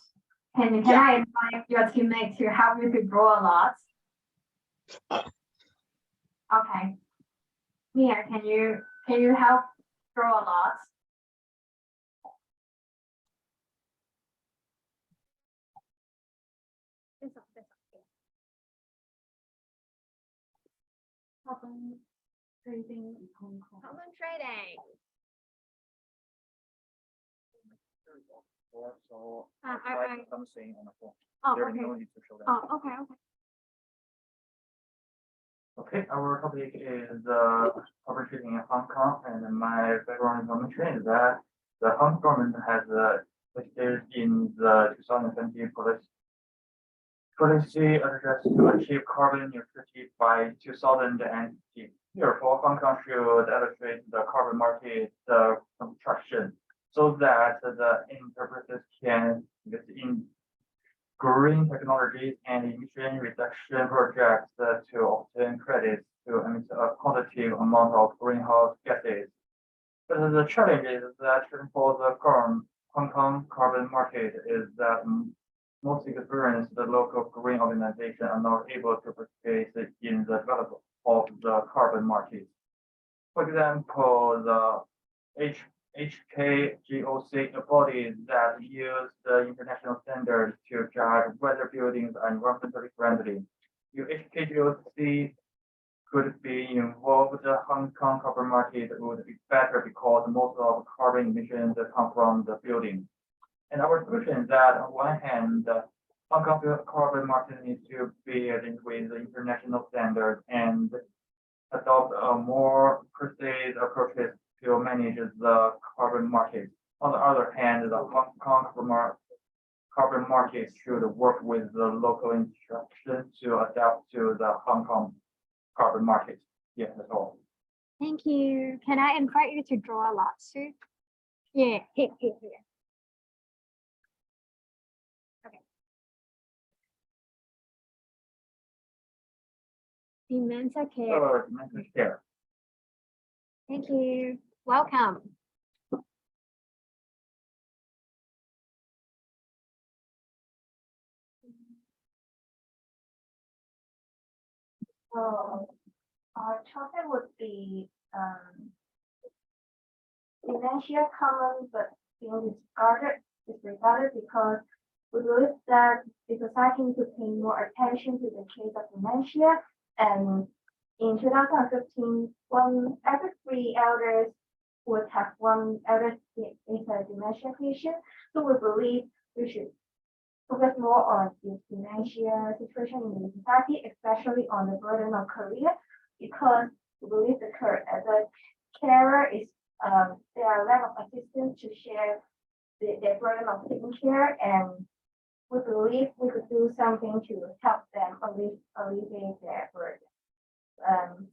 Can I invite your teammate to help you to draw a lot? Okay. Mia, can you help draw a lot? Carbon trading in Hong Kong. Carbon trading. So I- something on the phone. Oh, There is okay. no need to show that. Oh, okay. Okay, our topic is carbon trading in Hong Kong, and my background information is that the Hong Kong government has listed in the 2020 policy address to achieve carbon neutrality by 2050. Therefore, Hong Kong should illustrate the carbon market construction so that the enterprises can invest in green technologies and emission reduction projects to obtain credits to emit a quantitative amount of greenhouse gases. But the challenge is that for the Hong Kong carbon market is that most experienced local green organizations are not able to participate in the development of the carbon market. For example, the HKGOC bodies that use the international standards to judge whether buildings are environmentally friendly. If HKGOC could be involved, the Hong Kong carbon market would be better because most of carbon emissions come from the building. And our solution is that on one hand, the Hong Kong carbon market needs to be linked with the international standards and adopt a more precise approaches to manage the carbon market. On the other hand, the Hong Kong carbon market should work with the local instruction to adapt to the Hong Kong carbon market. Yeah, that's all. Thank you. Can I invite you to draw a lot too? Yeah, here. Okay. Dementia care. Dementia care. Thank you. Welcome. So our topic would be dementia common but being disregarded because we believe that the society needs to pay more attention to the case of dementia. And in 2015, every 3 elders would have one elder is a dementia patient. So we believe we should focus more on the dementia situation in the society, especially on the burden of career, because we believe the carer is there are lack of assistance to share the burden of taking care, and we believe we could do something to help them alleviate their burden.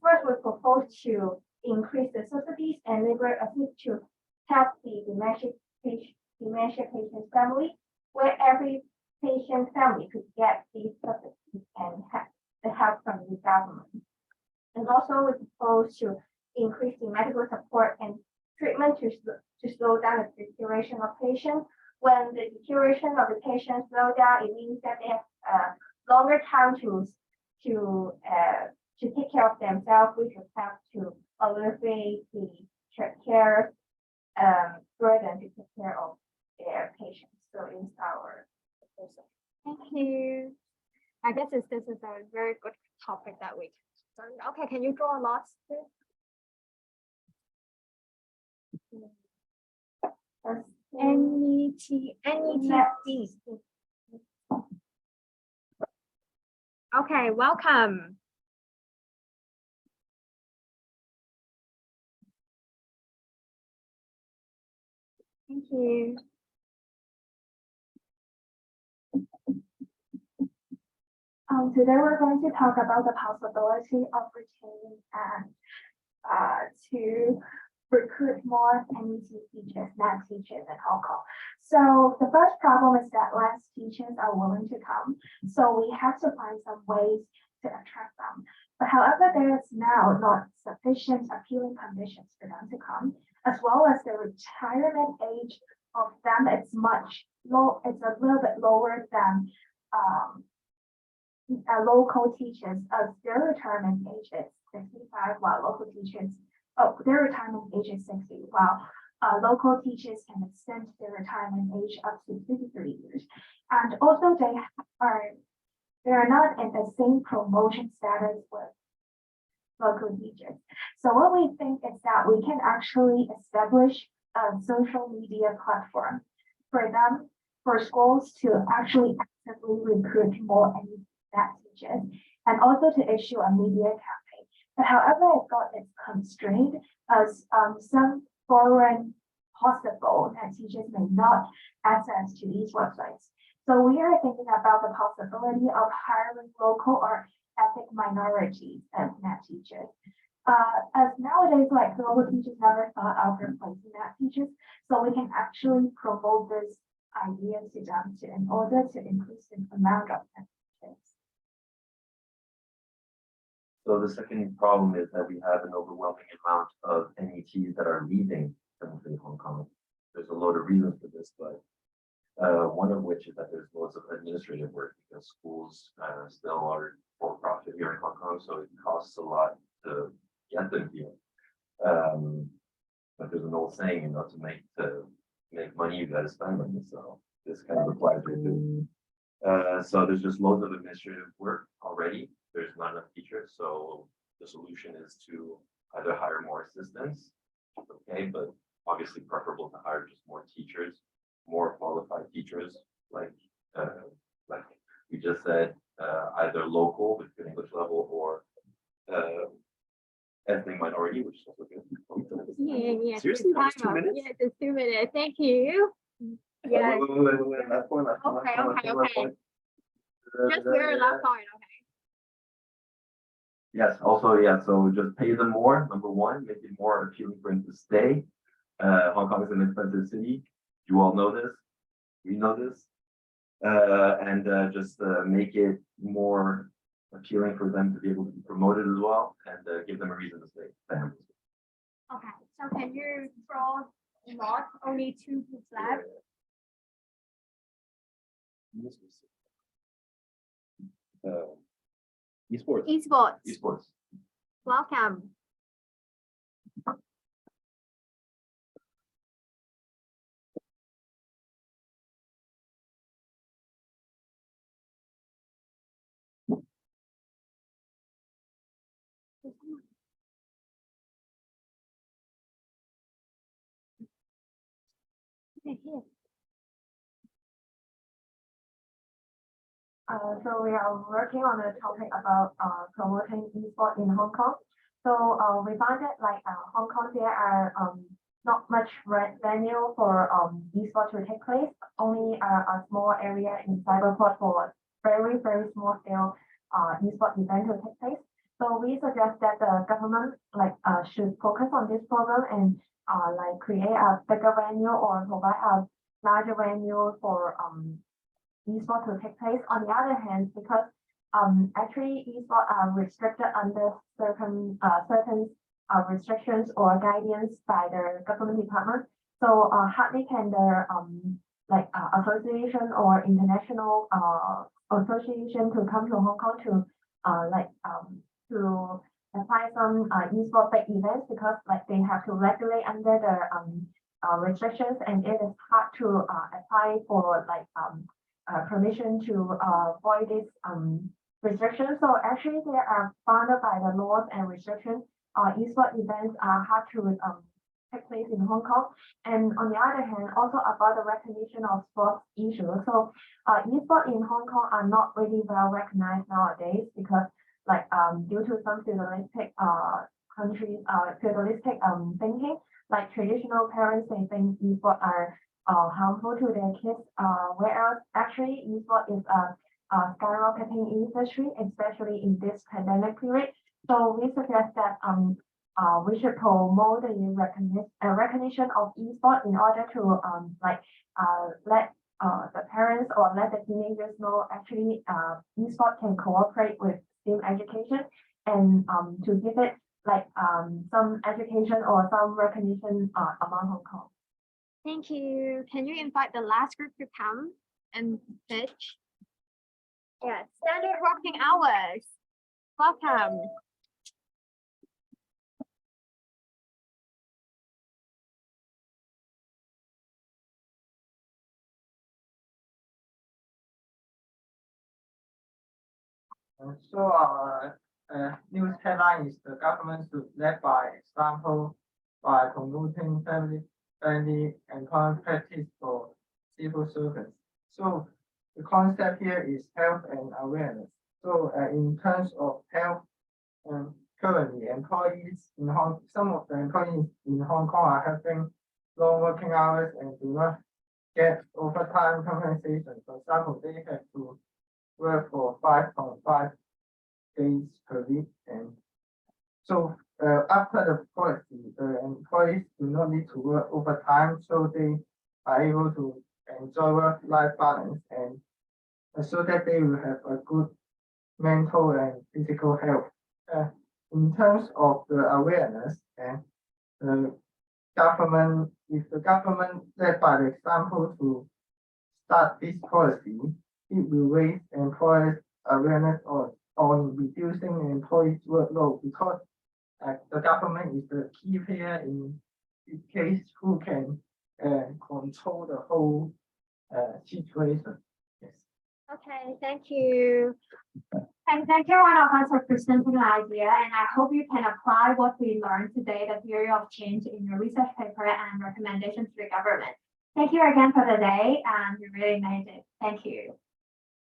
First, we propose to increase the subsidies and labor assistance to help the dementia patient's family, where every patient family could get these subsidies and have the help from the government. And also, we propose to increase the medical support and treatment to to slow down the deterioration of patients. When the deterioration of the patient slow down, it means that they have longer time to take care of themselves, which will help to alleviate the care burden to take care of their patients. So it's our proposal. Thank you. I guess this is a very good topic that we can learn. Okay, can you draw lots? NET. Okay, welcome. Thank you. Today we're going to talk about the possibility of retaining and to recruit more NET teachers, math teachers in Hong Kong. So the first problem is that less teachers are willing to come. So we have to find some ways to attract them. But however, there is now not sufficient appealing conditions for them to come, as well as the retirement age of them is much low. It's a little bit lower than local teachers. Their retirement age is 65, while local teachers, their retirement age is 60, while local teachers can extend their retirement age up to 53 years. And also they are not in the same promotion status with local teachers. So what we think is that we can actually establish a social media platform for them, for schools to actually actively recruit more NET teachers, and also to issue a media campaign. But however, it got its constraint as some foreign possible NET teachers may not access to these websites. So we are thinking about the possibility of hiring local or ethnic minorities as NET teachers. As nowadays, like global teachers never thought of replacing NET teachers, so we can actually promote this idea to them in order to increase the amount of NET teachers. So the second problem is that we have an overwhelming amount of NETs that are leaving currently Hong Kong. There's a lot of reasons for this, but one of which is that there's lots of administrative work because schools still are for profit here in Hong Kong, so it costs a lot to get them here. But there's an old saying, you know, to make money, you got to spend money. So this kind of applies here too. So there's just loads of administrative work already. There's not enough teachers, so the solution is to either hire more assistants, okay, but obviously preferable to hire just more teachers, more qualified teachers, like we just said, either local with good English level or ethnic minority, which is also good. Yeah. Seriously, that was 2 minutes? Yeah, it's 2 minutes. Thank you. Yeah. Wait, last one. Okay. Just your last point, okay. Yes, also, yeah, so just pay them more, number one, make it more appealing for them to stay. Hong Kong is an expensive city. You all know this. We know this. And just make it more appealing for them to be able to be promoted as well and give them a reason to stay. Okay, so can you draw not only 2 groups left? Esports. Esports. Esports. Welcome. Here. So we are working on a topic about promoting esports in Hong Kong. So we found that like Hong Kong, there are not much venue for esports to take place. Only a small area in Cyberport for very small scale esports event to take place. So we suggest that the government should focus on this program and like create a bigger venue or provide a larger venue for esports to take place. On the other hand, because actually esports are restricted under certain restrictions or guidance by the government department. So hardly can the association or international association to come to Hong Kong to to apply some e-sport big events because like they have to regulate under the restrictions and it is hard to apply for permission to avoid this restrictions. So actually they are bounded by the laws and restrictions. E-sport events are hard to take place in Hong Kong. And on the other hand, also about the recognition of sports issues. So e-sport in Hong Kong are not really well recognized nowadays because due to some feudalistic countries, feudalistic thinking, like traditional parents, they think e-sport are harmful to their kids, whereas actually e-sport is a skyrocketing industry, especially in this pandemic period. So we suggest that we should promote the recognition of e-sport in order to let the parents or let the teenagers know actually e-sport can cooperate with STEAM education and to give it some education or some recognition among Hong Kong. Thank you. Can you invite the last group to come and pitch? Yeah, standard working hours. Welcome. So our news headline is the government should lead by example by promoting family employment practice for civil servants. So the concept here is health and awareness. So in terms of health, currently employees in some of the employees in Hong Kong are having long working hours and do not get overtime compensation. For example, they have to work for 5.5 days per week, and so after the policy, the employees do not need to work overtime, so they are able to enjoy work-life balance, and so that they will have a good mental and physical health. In terms of the awareness and the government, if the government led by the example to start this policy, it will raise employers' awareness on reducing employees' workload because the government is the key player in this case who can control the whole situation. Yes. Okay, thank you. And thank you, one of us, for presenting the idea. And I hope you can apply what we learned today, the theory of change, in your research paper and recommendations to the government. Thank you again for the day, and you really made it. Thank you.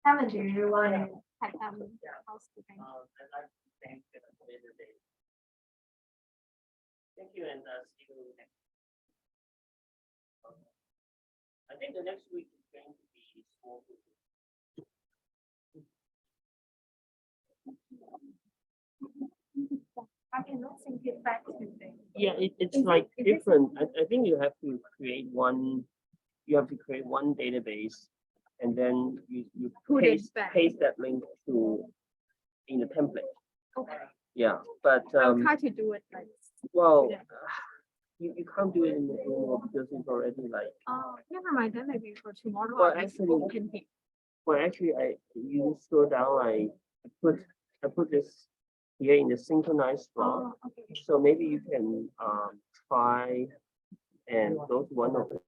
Kevin, do you want to have housekeeping? I'd like to thank the day. Thank you, and see you next. I think the next week is going to be small. I cannot think it back to them. Yeah, it's Is like it- is it- different. I think you have to create one. You have to create one database, and then you Put it paste back. that link to in the template. Okay, Yeah, but I'll try to do it like. well, Yeah. you can't do it anymore because it's already like. Oh, never mind, then maybe for tomorrow. Well, I'll just actually- open it. Well, actually, you scroll down. I put this here in the synchronized flow. Oh, okay. So maybe you can try and go to one of the